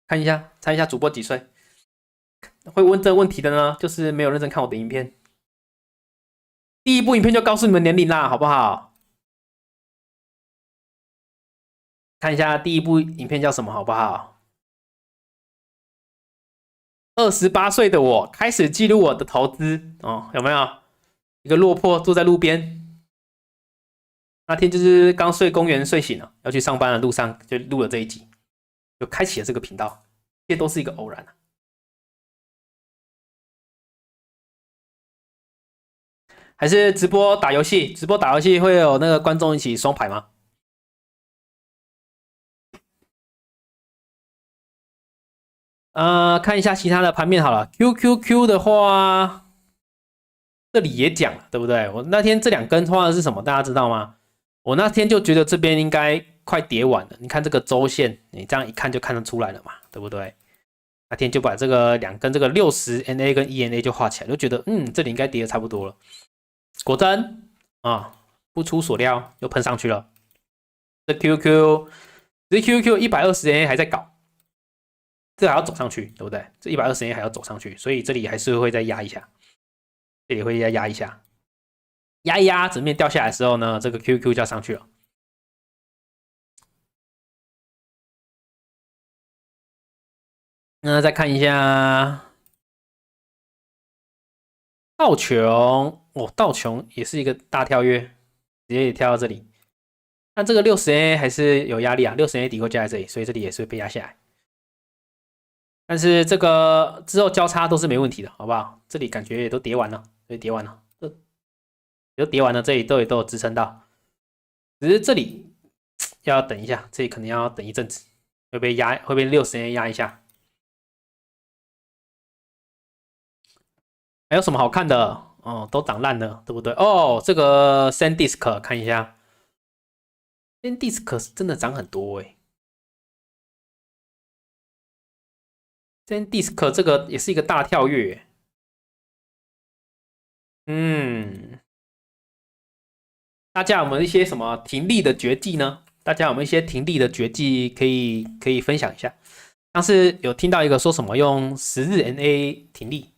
Speaker 1: 看一下，猜一下主播几岁？会问这个问题的呢，就是没有认真看我的影片。第一部影片就告诉你们年龄啦，好不好？看一下第一部影片叫什么，好不好？28岁的我开始记录我的投资有没有？一个落魄坐在路边，那天就是刚公园睡醒了，要去上班的路上就录了这一集，就开启了这个频道，这都是一个偶然还是直播打游戏？直播打游戏会有那个观众一起双排吗？看一下其他的盘面好了。QQQ 的话，这里也讲了，对不对？我那天这2根画的是什么？大家知道吗？我那天就觉得这边应该快跌完了。你看这个周线，你这样一看就看得出来了嘛，对不对？那天就把这个2根这个60NA 跟 ENA 就画起来，就觉得这里应该跌的差不多了。果真不出所料又喷上去了。这 QQ 120NA 还在搞。这还要走上去，对不对？这120年还要走上去，所以这里还是会再压一下，这里会再压一下，压一压，直面掉下来的时候呢，这个 QQ 就要上去了。那再看一下道琼，道琼也是一个大跳跃，直接也跳到这里。但这个60A 还是有压力啊，60A 底会加在这里，所以这里也是会被压下来。但是这个之后交叉都是没问题的，好不好？这里感觉也都跌完了，所以跌完了，都跌完了，这里都有支撑到，只是这里要等一下，这里可能要等一阵子，会被60A 压一下。还有什么好看的？都涨烂了，对不对？这个 SanDisk 看一下，SanDisk 是真的涨很多SanDisk 这个也是一个大跳跃，大家有没有一些什么停利的绝技呢？大家有没有一些停利的绝技可以分享一下？像是有听到一个说什么用10日 NA 停利，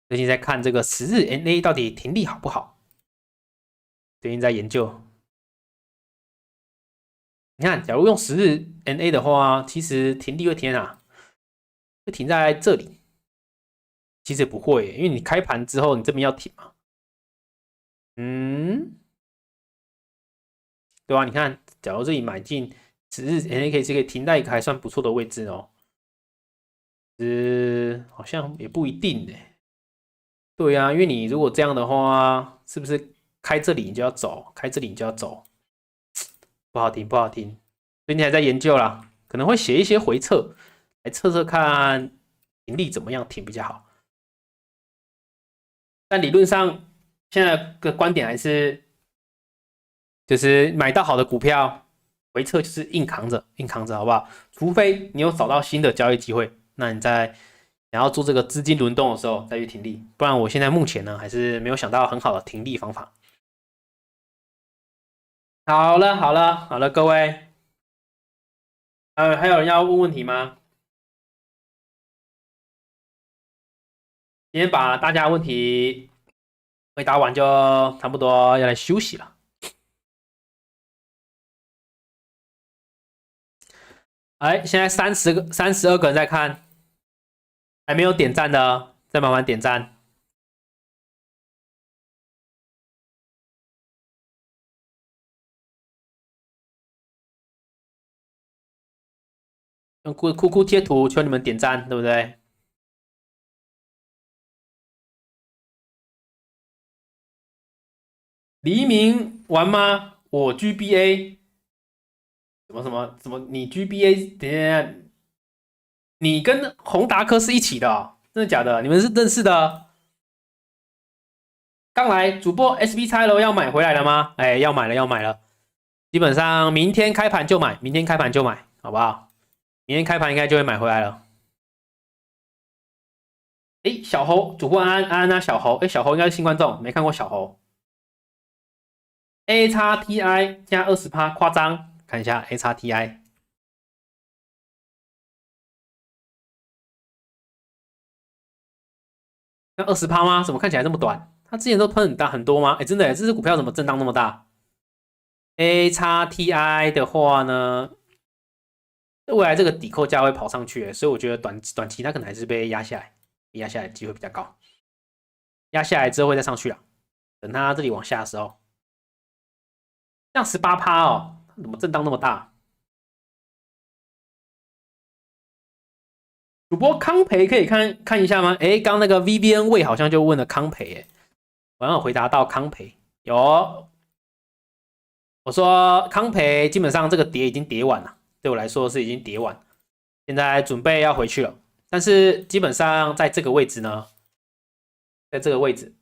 Speaker 1: 最近在看这个10日 NA 到底停利好不好？最近在研究。你看，假如用10日 NA 的话，其实停利会停哪？会停在这里。其实不会，因为你开盘之后，你这边要停嘛。对吧？你看，假如这里买进10日 NA 是可以停在一个还算不错的位置哦。好像也不一定对呀，因为你如果这样的话，是不是开这里你就要走，开这里你就要走？不好听，不好听。最近还在研究啦，可能会写一些回测，来测测看盈利怎么样停比较好。但理论上现在的观点还是，就是买到好的股票，回撤就是硬扛着，硬扛着，好不好？除非你有找到新的交易机会，那你在想要做这个资金轮动的时候再去停利，不然我现在目前呢还是没有想到很好的停利方法。好了，好了，好了，各位，还有人要问问题吗？今天把大家问题回答完，就差不多要来休息了。哎，现在32个人在看，还没有点赞的，再慢慢点赞。用酷酷贴图求你们点赞，对不对？黎明玩吗？我 GBA 什么？你 GBA 等一下，你跟宏达科是一起的、哦，真的假的？你们是认识的？刚来主播 SB 拆楼要买回来了吗？哎，要买了，要买了。基本上明天开盘就买，明天开盘就买，好不好？明天开盘应该就会买回来了。哎，小猴，主播安安啊，小猴，哎，小猴应该是新观众，没看过小猴。A 叉 TI 加20%，夸张，看一下 A 叉 TI。那20%吗？怎么看起来这么短？它之前都喷很大很多吗？哎，真的，这只股票怎么震荡那么大？A 叉 TI 的话呢，未来这个抵扣价会跑上去，所以我觉得短期它可能还是被压下来，压下来的机会比较高。压下来之后会再上去了，等它这里往下的时候，像18%哦，怎么震荡那么大？主播康培可以看一下吗？哎，刚那个 VBN 位好像就问了康培，哎，我刚回答到康培有，我说康培基本上这个跌已经跌完了，对我来说是已经跌完，现在准备要回去了，但是基本上在这个位置呢，在这个位置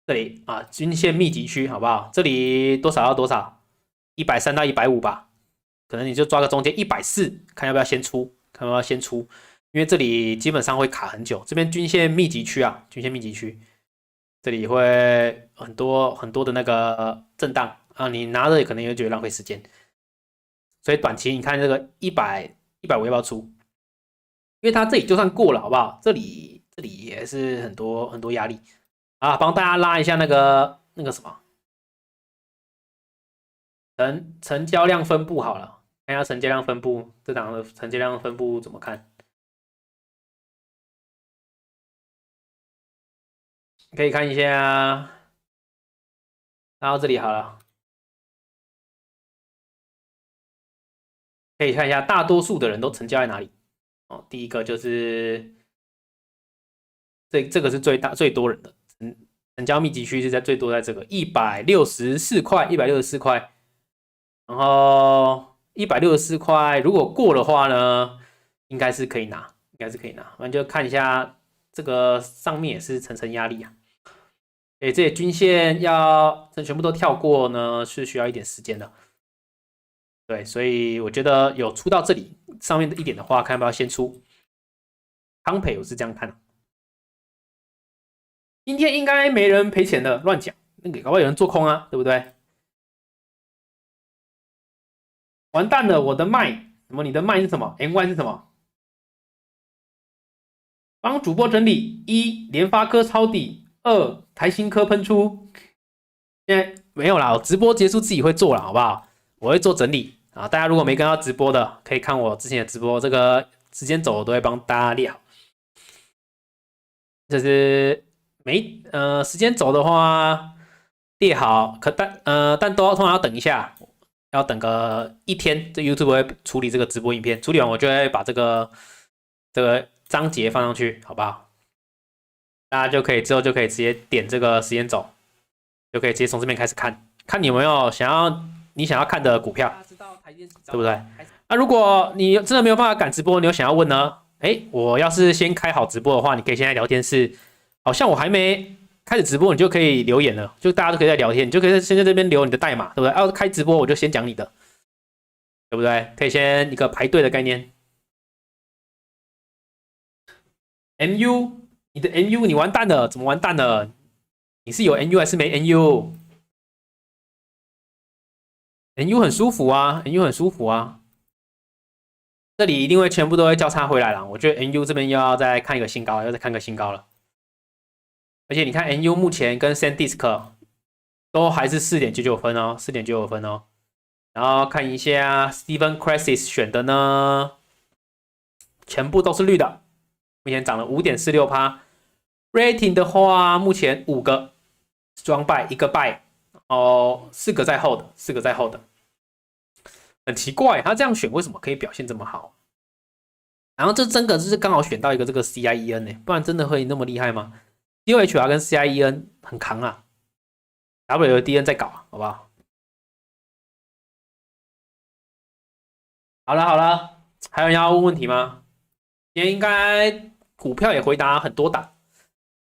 Speaker 1: 这里啊，均线密集区好不好？这里多少到多少？130到150吧，可能你就抓个中间140，看要不要先出，看要不要先出，因为这里基本上会卡很久，这边均线密集区啊，均线密集区。这里会很多很多的那个震荡啊，你拿着可能也觉得浪费时间，所以短期你看这个150要不要出？因为它这里就算过了，好不好？这里也是很多很多压力啊，帮大家拉一下那个什么成交量分布好了，看一下成交量分布，这档的成交量分布怎么看？可以看一下，然后这里好了。可以看一下大多数的人都成交在哪里哦。第一个就是这个是最多人的，成交密集区是最多在这个164块，164块，然后164块，如果过的话呢，应该是可以拿，应该是可以拿。反正就看一下这个上面也是层层压力啊。这些均线要全部都跳过呢，是需要一点时间的。对，所以我觉得有出到这里上面的一点的话，看要不要先出。康培我是这样看的，今天应该没人赔钱的，乱讲，那个搞不好有人做空啊，对不对？完蛋了，我的麦，什么？你的麦是什么？MY 是什么？帮主播整理：一、联发科抄底；二、台新科喷出。现在没有啦，我直播结束自己会做了，好不好？我会做整理啊。大家如果没跟到直播的，可以看我之前的直播，这个时间轴我都会帮大家列好。就是时间轴的话列好，但都通常要等一下，要等个1天，这 YouTube 会处理这个直播影片，处理完我就会把这个章节放上去，好不好？大家就可以之后就可以直接点这个时间轴，就可以直接从这边开始看，看你有没有你想要看的股票，对不对？那如果你真的没有办法赶直播，你有想要问呢？哎，我要是先开好直播的话，你可以先在聊天室好像我还没开始直播，你就可以留言了，就大家都可以在聊天，你就可以先在这边留你的代码，对不对？要开直播我就先讲你的，对不对？可以先一个排队的概念。MU， 你的 MU 你完蛋了，怎么完蛋了？你是有 NU 还是没 NU？NU 很舒服啊，NU 很舒服啊。这里一定会全部都会交叉回来了。我觉得 NU 这边又要再看一个新高，要再看个新高了。而且你看 NU 目前跟 SanDisk 都还是4.99分哦，4.99分哦。然后看一下 Steven Crisis 选的呢，全部都是绿的，目前涨了5.46%。Rating 的话，目前5个 Strong Buy， 1个 Buy， 哦，4个在后的，4个在后的。很奇怪，他这样选为什么可以表现这么好？然后这真的就是刚好选到一个这个 CIEN 呢，不然真的会那么厉害吗 ？DOHR 跟 CIEN 很扛啊 ，WDN 在搞，好不好？好了好了，还有人要问问题吗？今天应该股票也回答很多档，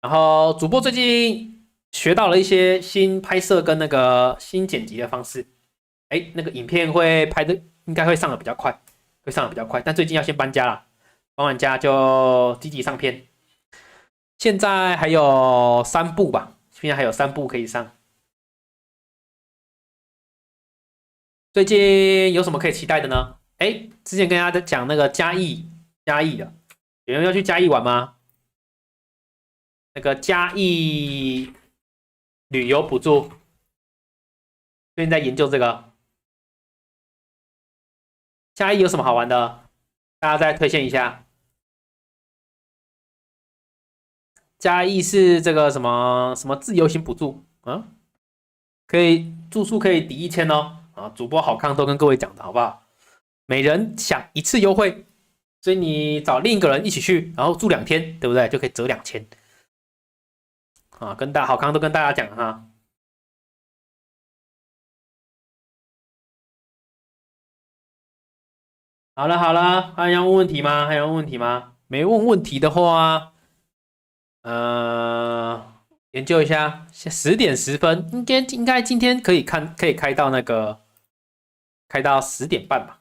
Speaker 1: 然后主播最近学到了一些新拍摄跟那个新剪辑的方式，哎，那个影片会拍的应该会上的比较快，会上的比较快，但最近要先搬家了，搬完家就积极上片。现在还有3部吧，现在还有3部可以上。最近有什么可以期待的呢？哎，之前跟大家讲那个嘉义的，有人要去嘉义玩吗？那个嘉义旅游补助，最近在研究这个。嘉义有什么好玩的？大家再推荐一下。嘉义是这个什么什么自由行补助啊？可以住宿可以抵1000哦。啊，主播好康都跟各位讲的好不好？每人享1次优惠，所以你找另一个人一起去，然后住2天，对不对？就可以折2000。啊，好康都跟大家讲哈。好了好了，还有要问问题吗？还有问问题吗？没问问题的话，研究一下，10点10分，应该今天可以开到那个开到10点半吧？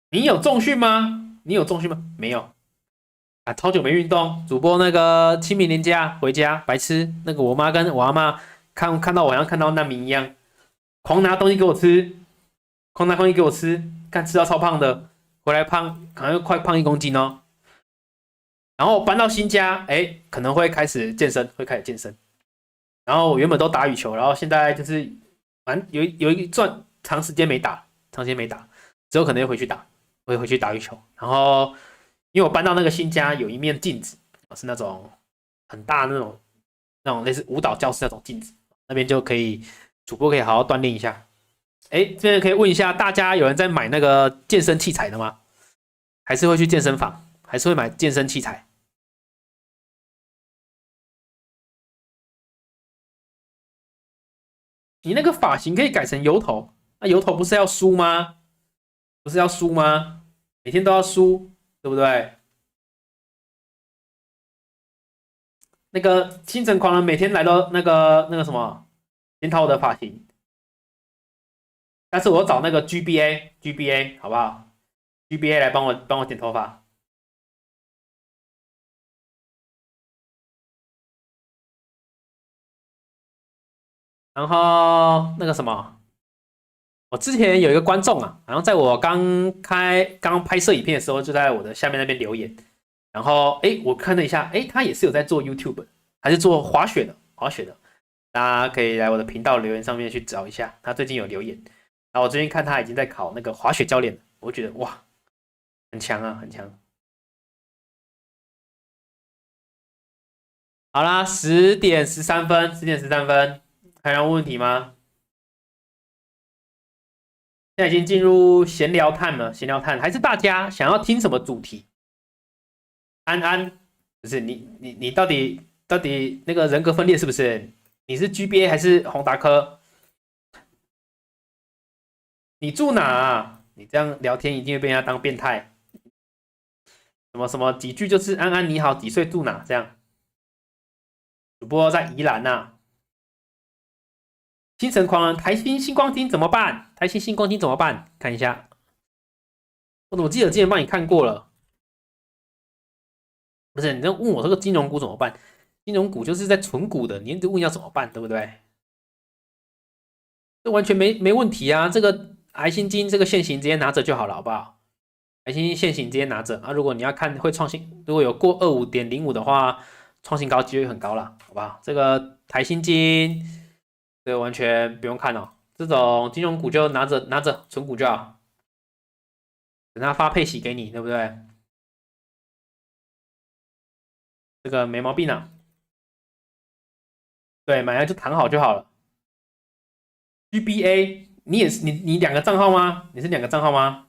Speaker 1: 你有重训吗？你有重训吗？没有啊，超久没运动。主播那个清明年假回家，白痴，那个我妈跟我阿妈看到我像看到难民一样，狂拿东西给我吃，狂拿东西给我吃，看吃到超胖的，回来胖好像快胖1公斤哦。然后搬到新家，哎，可能会开始健身，会开始健身。然后我原本都打羽球，然后现在就是有一段长时间没打，之后可能又回去打，我会回去打羽球。然后因为我搬到那个新家，有一面镜子，是那种很大那种类似舞蹈教室那种镜子，那边就可以主播可以好好锻炼一下。哎，这边可以问一下大家，有人在买那个健身器材的吗？还是会去健身房？还是会买健身器材？你那个发型可以改成油头，那油头不是要梳吗？不是要梳吗？每天都要梳，对不对？那个星辰狂人每天来到那个什么检讨我的发型，但是我找那个 GBA 好不好？GBA 来帮我剪头发。然后那个什么，我之前有一个观众啊，好像在我刚拍摄影片的时候，就在我的下面那边留言。然后我看了一下，他也是有在做 YouTube，还是做滑雪的。大家可以来我的频道留言上面去找一下，他最近有留言。然后我最近看他已经在考那个滑雪教练了，我觉得哇，很强啊，很强。好啦，10点13分，还有问题吗？现在已经进入闲聊探了，闲聊探还是大家想要听什么主题？安安，不是你到底那个人格分裂是不是？你是 GBA 还是宏达科？你住哪啊？你这样聊天一定会被人家当变态。什么什么几句就是安安你好，几岁住哪这样？主播在宜兰呐。精神狂人，台新星光厅怎么办？台新星光厅怎么办？看一下，我怎么记得之前帮你看过了？不是，你在问我这个金融股怎么办？金融股就是在存股的，你一直问要怎么办，对不对？这完全没问题啊！这个台新金这个现行直接拿着就好了，好不好？台新现行直接拿着啊！如果你要看会创新，如果有过25.05的话，创新高机会很高了，好不好？这个台新金，这个完全不用看哦。这种金融股就拿着存股就好，等它发配息给你，对不对？这个没毛病啊。对，买来就谈好就好了。GBA， 你也是你两个账号吗？你是两个账号吗？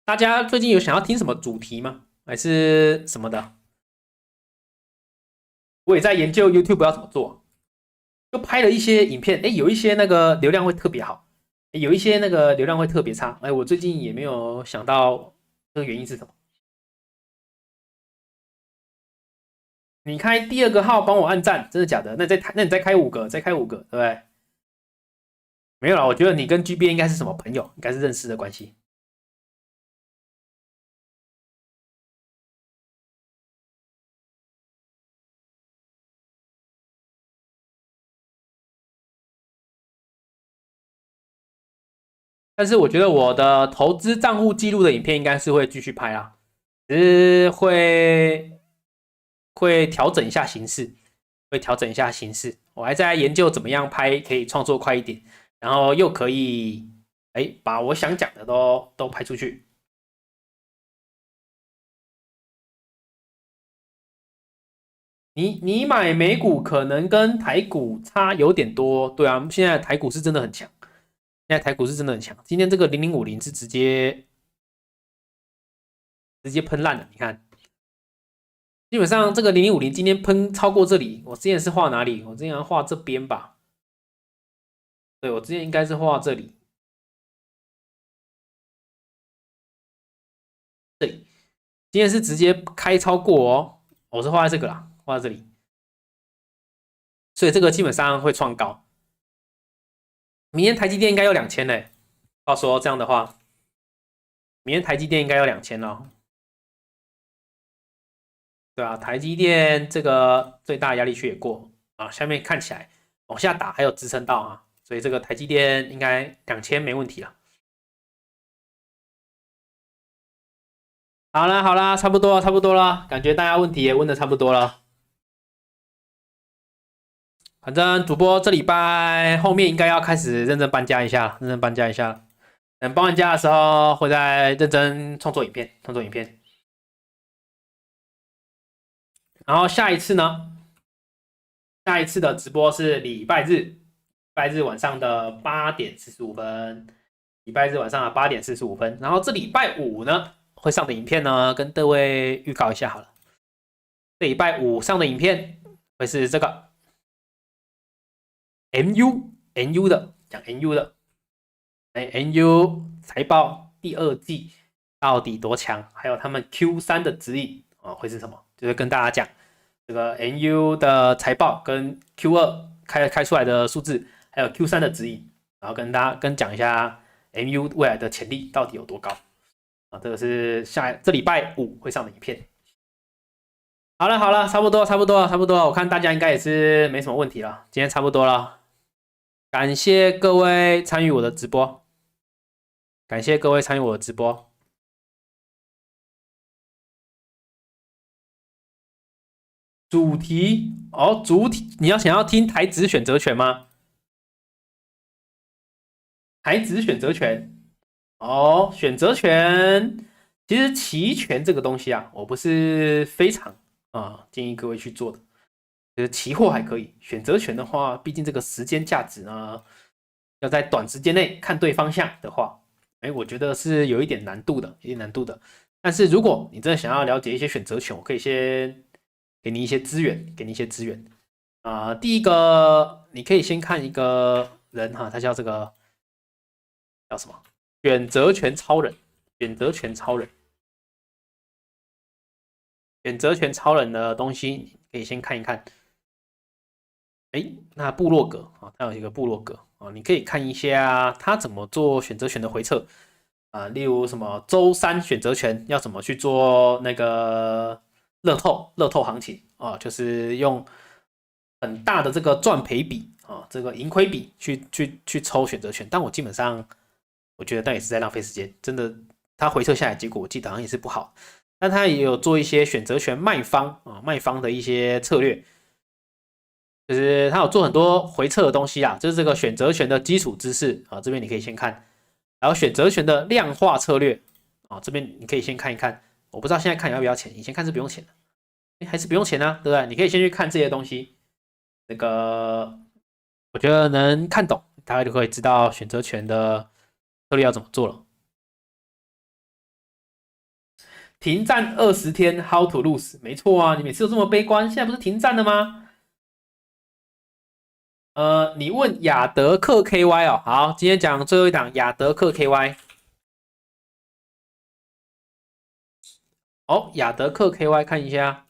Speaker 1: 大家最近有想要听什么主题吗？还是什么的？我也在研究 YouTube 要怎么做，就拍了一些影片，有一些那个流量会特别好，有一些那个流量会特别差。我最近也没有想到这个原因是什么。你开第二个号帮我按赞，真的假的？那你再开5个，再开5个，对不对？没有啦，我觉得你跟 GBA 应该是什么朋友，应该是认识的关系。但是我觉得我的投资账户记录的影片应该是会继续拍啦，只是会调整一下形式，会调整一下形式。我还在研究怎么样拍可以创作快一点，然后又可以把我想讲的都拍出去。你买美股可能跟台股差有点多，对啊，现在台股是真的很强，现在台股是真的很强。今天这个0050是直接喷烂了，你看。基本上这个0050今天喷超过这里，我之前是画哪里？我之前画这边吧。对，我之前应该是画这里，这里。今天是直接开超过哦，我是画在这个啦，画在这里。所以这个基本上会创高。明天台积电应该有2000嘞，到时候这样的话，明天台积电应该有2000了。对啊，台积电这个最大压力区也过啊，下面看起来往下打还有支撑到啊，所以这个台积电应该2000没问题了。好啦好啦，差不多了差不多了，感觉大家问题也问的差不多了。反正主播这礼拜后面应该要开始认真搬家一下，认真搬家一下。等搬完家的时候，会再认真创作影片，创作影片。然后下一次呢？下一次的直播是礼拜日，礼拜日晚上的8:45，礼拜日晚上的8:45。然后这礼拜五呢会上的影片呢，跟各位预告一下好了。这礼拜五上的影片会是这个 NU 的，讲 NU 的。NU 财报第2季到底多强？还有他们 Q3的指引会是什么？就是跟大家讲这个 NU 的财报跟 Q2开出来的数字，还有 Q3的指引，然后跟大家讲一下 NU 未来的潜力到底有多高啊？这个是这礼拜五会上的影片。好了好了，差不多差不多差不多，我看大家应该也是没什么问题了，今天差不多了。感谢各位参与我的直播，感谢各位参与我的直播。主题主题你想要听台指选择权吗？台指选择权选择权，其实期权这个东西啊，我不是非常建议各位去做的。就是期货还可以，选择权的话，毕竟这个时间价值呢，要在短时间内看对方向的话，我觉得是有一点难度的，有点难度的。但是如果你真的想要了解一些选择权，我可以先给你一些资源，给你一些资源第一个，你可以先看一个人他叫这个叫什么？选择权超人，选择权超人。选择权超人的东西，你可以先看一看。那部落格啊，它有一个部落格啊，你可以看一下它怎么做选择权的回测啊，例如什么周三选择权要怎么去做那个乐透行情啊，就是用很大的这个赚赔比啊，这个盈亏比去抽选择权，但我基本上我觉得那也是在浪费时间，真的，它回测下来结果我记得好像也是不好，但它也有做一些选择权卖方的一些策略。就是它有做很多回测的东西啊，就是这个选择权的基础知识啊，这边你可以先看，然后选择权的量化策略啊，这边你可以先看一看。我不知道现在看要不要钱，以前看是不用钱的，还是不用钱啊，对不对？你可以先去看这些东西，那个我觉得能看懂，大概就可以知道选择权的策略要怎么做了。停战20天 ，How to lose？没错啊，你每次都这么悲观，现在不是停战了吗？你问亚德克 KY 哦，好，今天讲最后一档亚德克 KY。哦，亚德克 KY 看一下，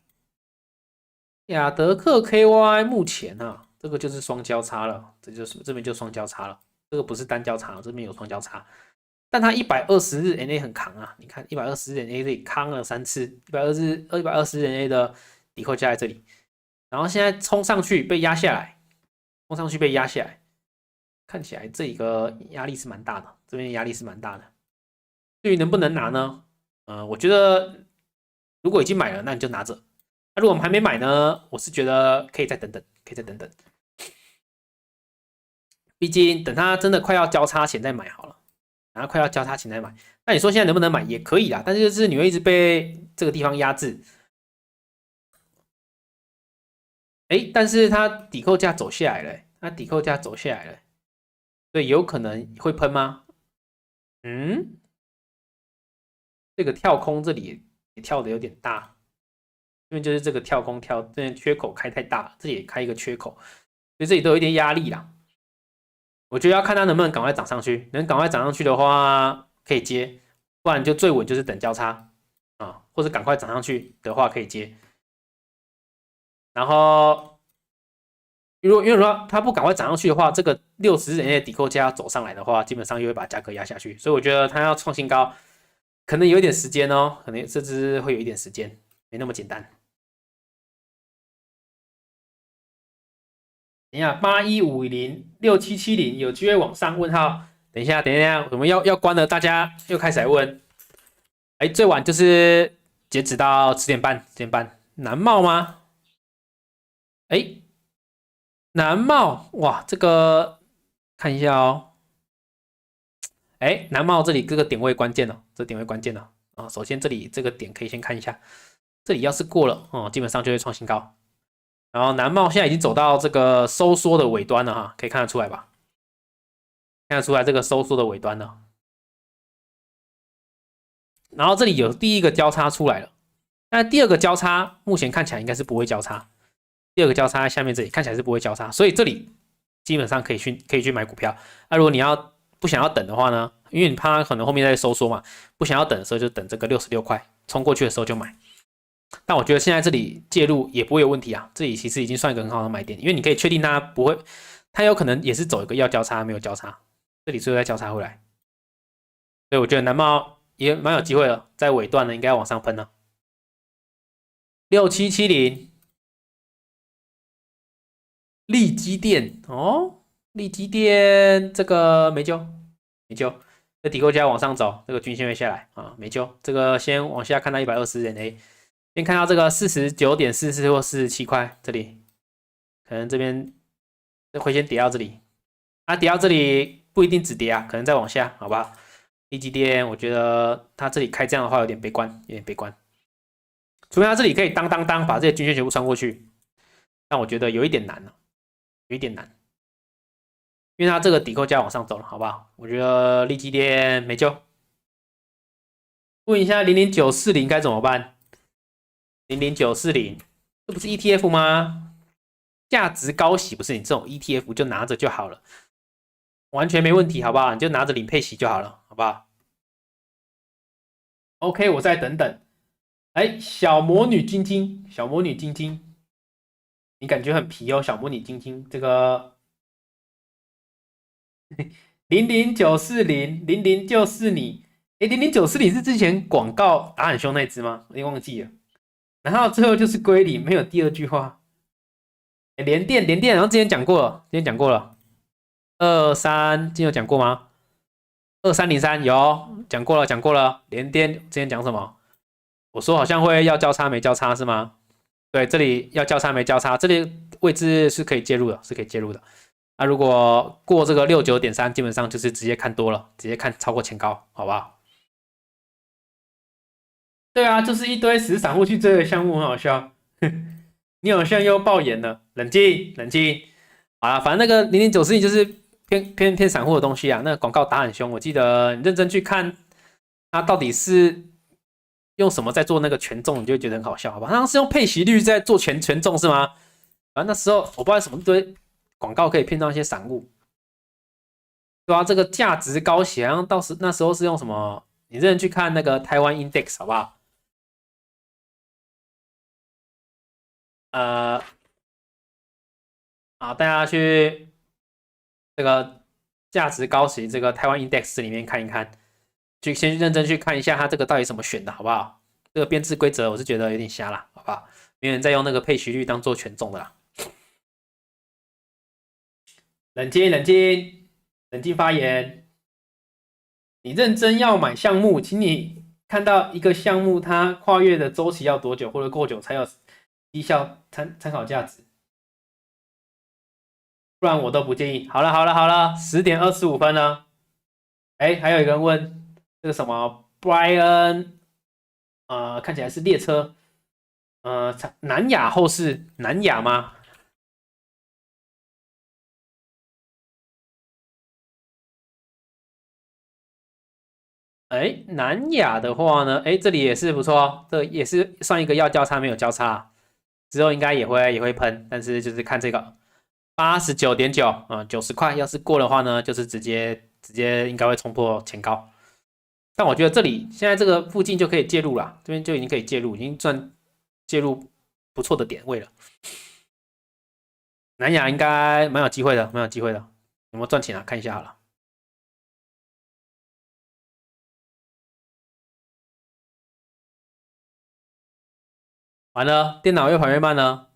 Speaker 1: 亚德克 KY 目前啊，这个就是双交叉了，这边就双交叉了，这个不是单交叉，这边有双交叉，但它120日 NA 很扛啊，你看120日 NA 这里扛了3次，120日 NA 的抵扣价在这里，然后现在冲上去被压下来，看起来这一个压力是蛮大的，这边压力是蛮大的。至于能不能拿呢？我觉得如果已经买了，那你就拿着。那如果我们还没买呢，我是觉得可以再等等，毕竟等它真的快要交叉前再买好了。然后快要交叉前再买，那你说现在能不能买也可以啦，但是就是你会一直被这个地方压制。但是它抵扣价走下来了，所以有可能会喷吗？这个跳空这里也跳的有点大，因为就是这个跳空这边缺口开太大，这里也开一个缺口，所以这里都有一点压力啦。我觉得要看它能不能赶快涨上去，能赶快涨上去的话可以接，不然就最稳就是等交叉啊，或者赶快涨上去的话可以接。然后因为说它不赶快涨上去的话，这个60日的抵扣价走上来的话，基本上又会把价格压下去，所以我觉得它要创新高，可能有一点时间哦，可能甚至会有一点时间，没那么简单。等一下，81506770有机会往上？问号。等一下，我们要关了，大家又开始来问。最晚就是截止到10点半。南茂吗？南茂，哇，这个看一下哦。南茂这里这个点位关键了，这点位关键了啊。首先这里这个点可以先看一下，这里要是过了基本上就会创新高。然后南茂现在已经走到这个收缩的尾端了哈，可以看得出来吧？看得出来这个收缩的尾端了。然后这里有第一个交叉出来了，那第二个交叉目前看起来应该是不会交叉。第二个交叉在下面这里看起来是不会交叉，所以这里基本上可以去买股票。那如果你不想要等的话呢，因为你怕它可能后面在收缩嘛，不想要等的时候就等这个66块冲过去的时候就买。但我觉得现在这里介入也不会有问题啊，这里其实已经算一个很好的买点，因为你可以确定它不会，它有可能也是走一个要交叉没有交叉，这里最后再交叉回来。所以我觉得南茂也蛮有机会的，在尾段呢应该要往上喷了。6770。利基电哦，利基电这个没救，这底扣价往上走，这个均线会下来啊，没救。这个先往下看到120人 A， 先看到这个49.44或47块，这里可能这边会先跌到这里，跌到这里不一定止跌啊，可能再往下，好不好？利基电，我觉得它这里开这样的话有点悲观，除非它这里可以当把这些均线全部穿过去，但我觉得有一点难了。因为它这个抵扣价往上走了，好不好？我觉得利基电没救。问一下00940该怎么办？00940，这不是 ETF 吗？价值高息不是你这种 ETF 就拿着就好了，完全没问题，好不好？你就拿着领配息就好了，好不好？OK， 我再等等。哎，小魔女晶晶，小魔女晶晶，你感觉很皮哦，小魔女晶晶，这个00940就是你。哎，00940是之前广告打很凶那只吗？我忘记了。然后最后就是归零，没有第二句话。联电，然后之前讲过了，之前讲过了。23，之前有讲过吗？2303有讲过了，讲过了。联电之前讲什么？我说好像会要交叉没交叉是吗？对，这里要交叉没交叉，这里位置是可以介入的，是可以介入的。那如果过这个69.3，基本上就是直接看多了，直接看超过前高，好不好？对啊，就是一堆死散户去追的项目，很好笑。你好像又爆言了，冷静冷静。好了，反正那个0094就是偏散户的东西啊，那个广告打很凶，我记得你认真去看，它到底是用什么在做那个权重，你就会觉得很好笑，好吧？好像是用配息率在做权重是吗？反正那时候我不知道什么一堆广告可以骗到一些散户，对啊，这个价值高血，好像那时候是用什么？你认真去看那个台湾 Index 好不好？大家去这个价值高息这个台湾 Index 里面看一看，就先认真去看一下它这个到底怎么选的，好不好？这个编制规则我是觉得有点瞎啦，好不好？没人在用那个配息率当做权重的啦。冷静冷静冷静发言，你认真要买项目，请你看到一个项目它跨越的周期要多久，或者够久才有绩效参考价值，不然我都不建议。好了好了好了，10:25了。哎，还有一个人问这个什么 Brian，看起来是列车，南亚后市，南亚吗？哎，南亚的话呢，哎，这里也是不错，这也是算一个要交叉没有交叉，之后应该也会喷，但是就是看这个89.9啊，90块，要是过的话呢，就是直接应该会冲破前高。但我觉得这里现在这个附近就可以介入了，这边就已经可以介入，已经赚介入不错的点位了。南亚应该蛮有机会的，蛮有机会的，有没有赚钱啊？看一下好了。完了，电脑越跑越慢了。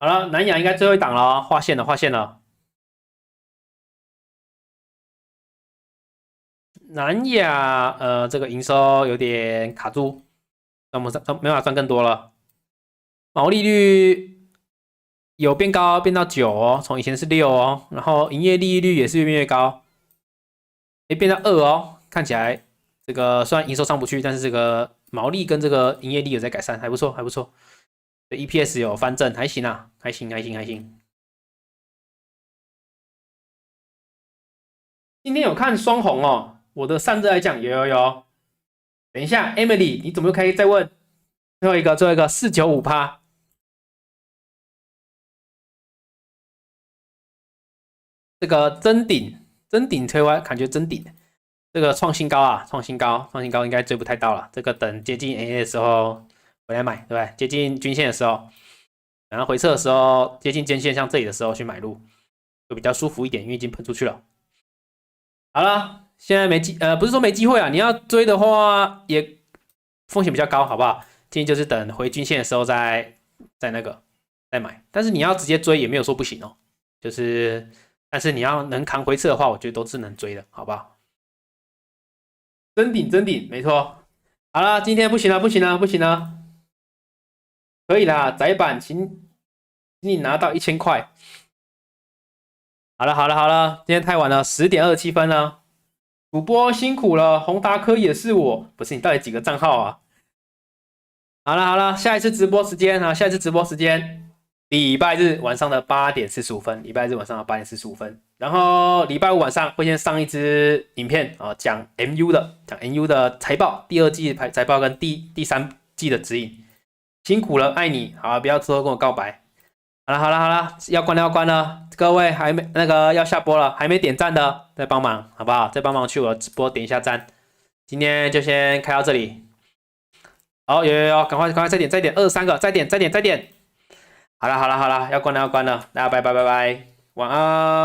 Speaker 1: 好了，南亚应该最后一档了哦，划线了，划线了。南亚这个营收有点卡住，那么没办法赚更多了。毛利率有变高，变到9哦，从以前是6哦，然后营业利率也是越变越高，变到2哦，看起来这个虽然营收上不去，但是这个毛利跟这个营业利有在改善，还不错，还不错。EPS 有翻正，还行啊，还行，还行，还行。今天有看双红哦，我的上热来讲有。等一下，Emily，你怎么又可以再问？最后一个495%，这个真顶推歪，感觉真顶，这个创新高啊，创新高应该追不太到了，这个等接近 AA 的时候回来买，对不对？接近均线的时候，然后回撤的时候，接近尖线像这里的时候去买入，会比较舒服一点，因为已经喷出去了。好了，现在不是说没机会啊，你要追的话也风险比较高，好不好？建议就是等回均线的时候再买，但是你要直接追也没有说不行哦，就是但是你要能扛回撤的话，我觉得都是能追的，好不好？真顶，没错。好了，今天不行了，不行了，不行了，可以啦，窄板请你拿到1000块。好了，今天太晚了，10:27了。主播辛苦了，宏达科也是我，不是你到底几个账号啊？好了，下一次直播时间啊，下一次直播时间，礼拜日晚上的8:45，礼拜日晚上的8:45，然后礼拜五晚上会先上一支影片啊，讲 MU 的财报，第2季财报跟第3季的指引，辛苦了，爱你，好，不要之后跟我告白。好了，要关了，各位还没那个要下播了，还没点赞的再帮忙好不好？再帮忙去我的直播点一下赞。今天就先开到这里，好，有，赶快再点，23个，再点。好了，要关了，大家拜拜，晚安。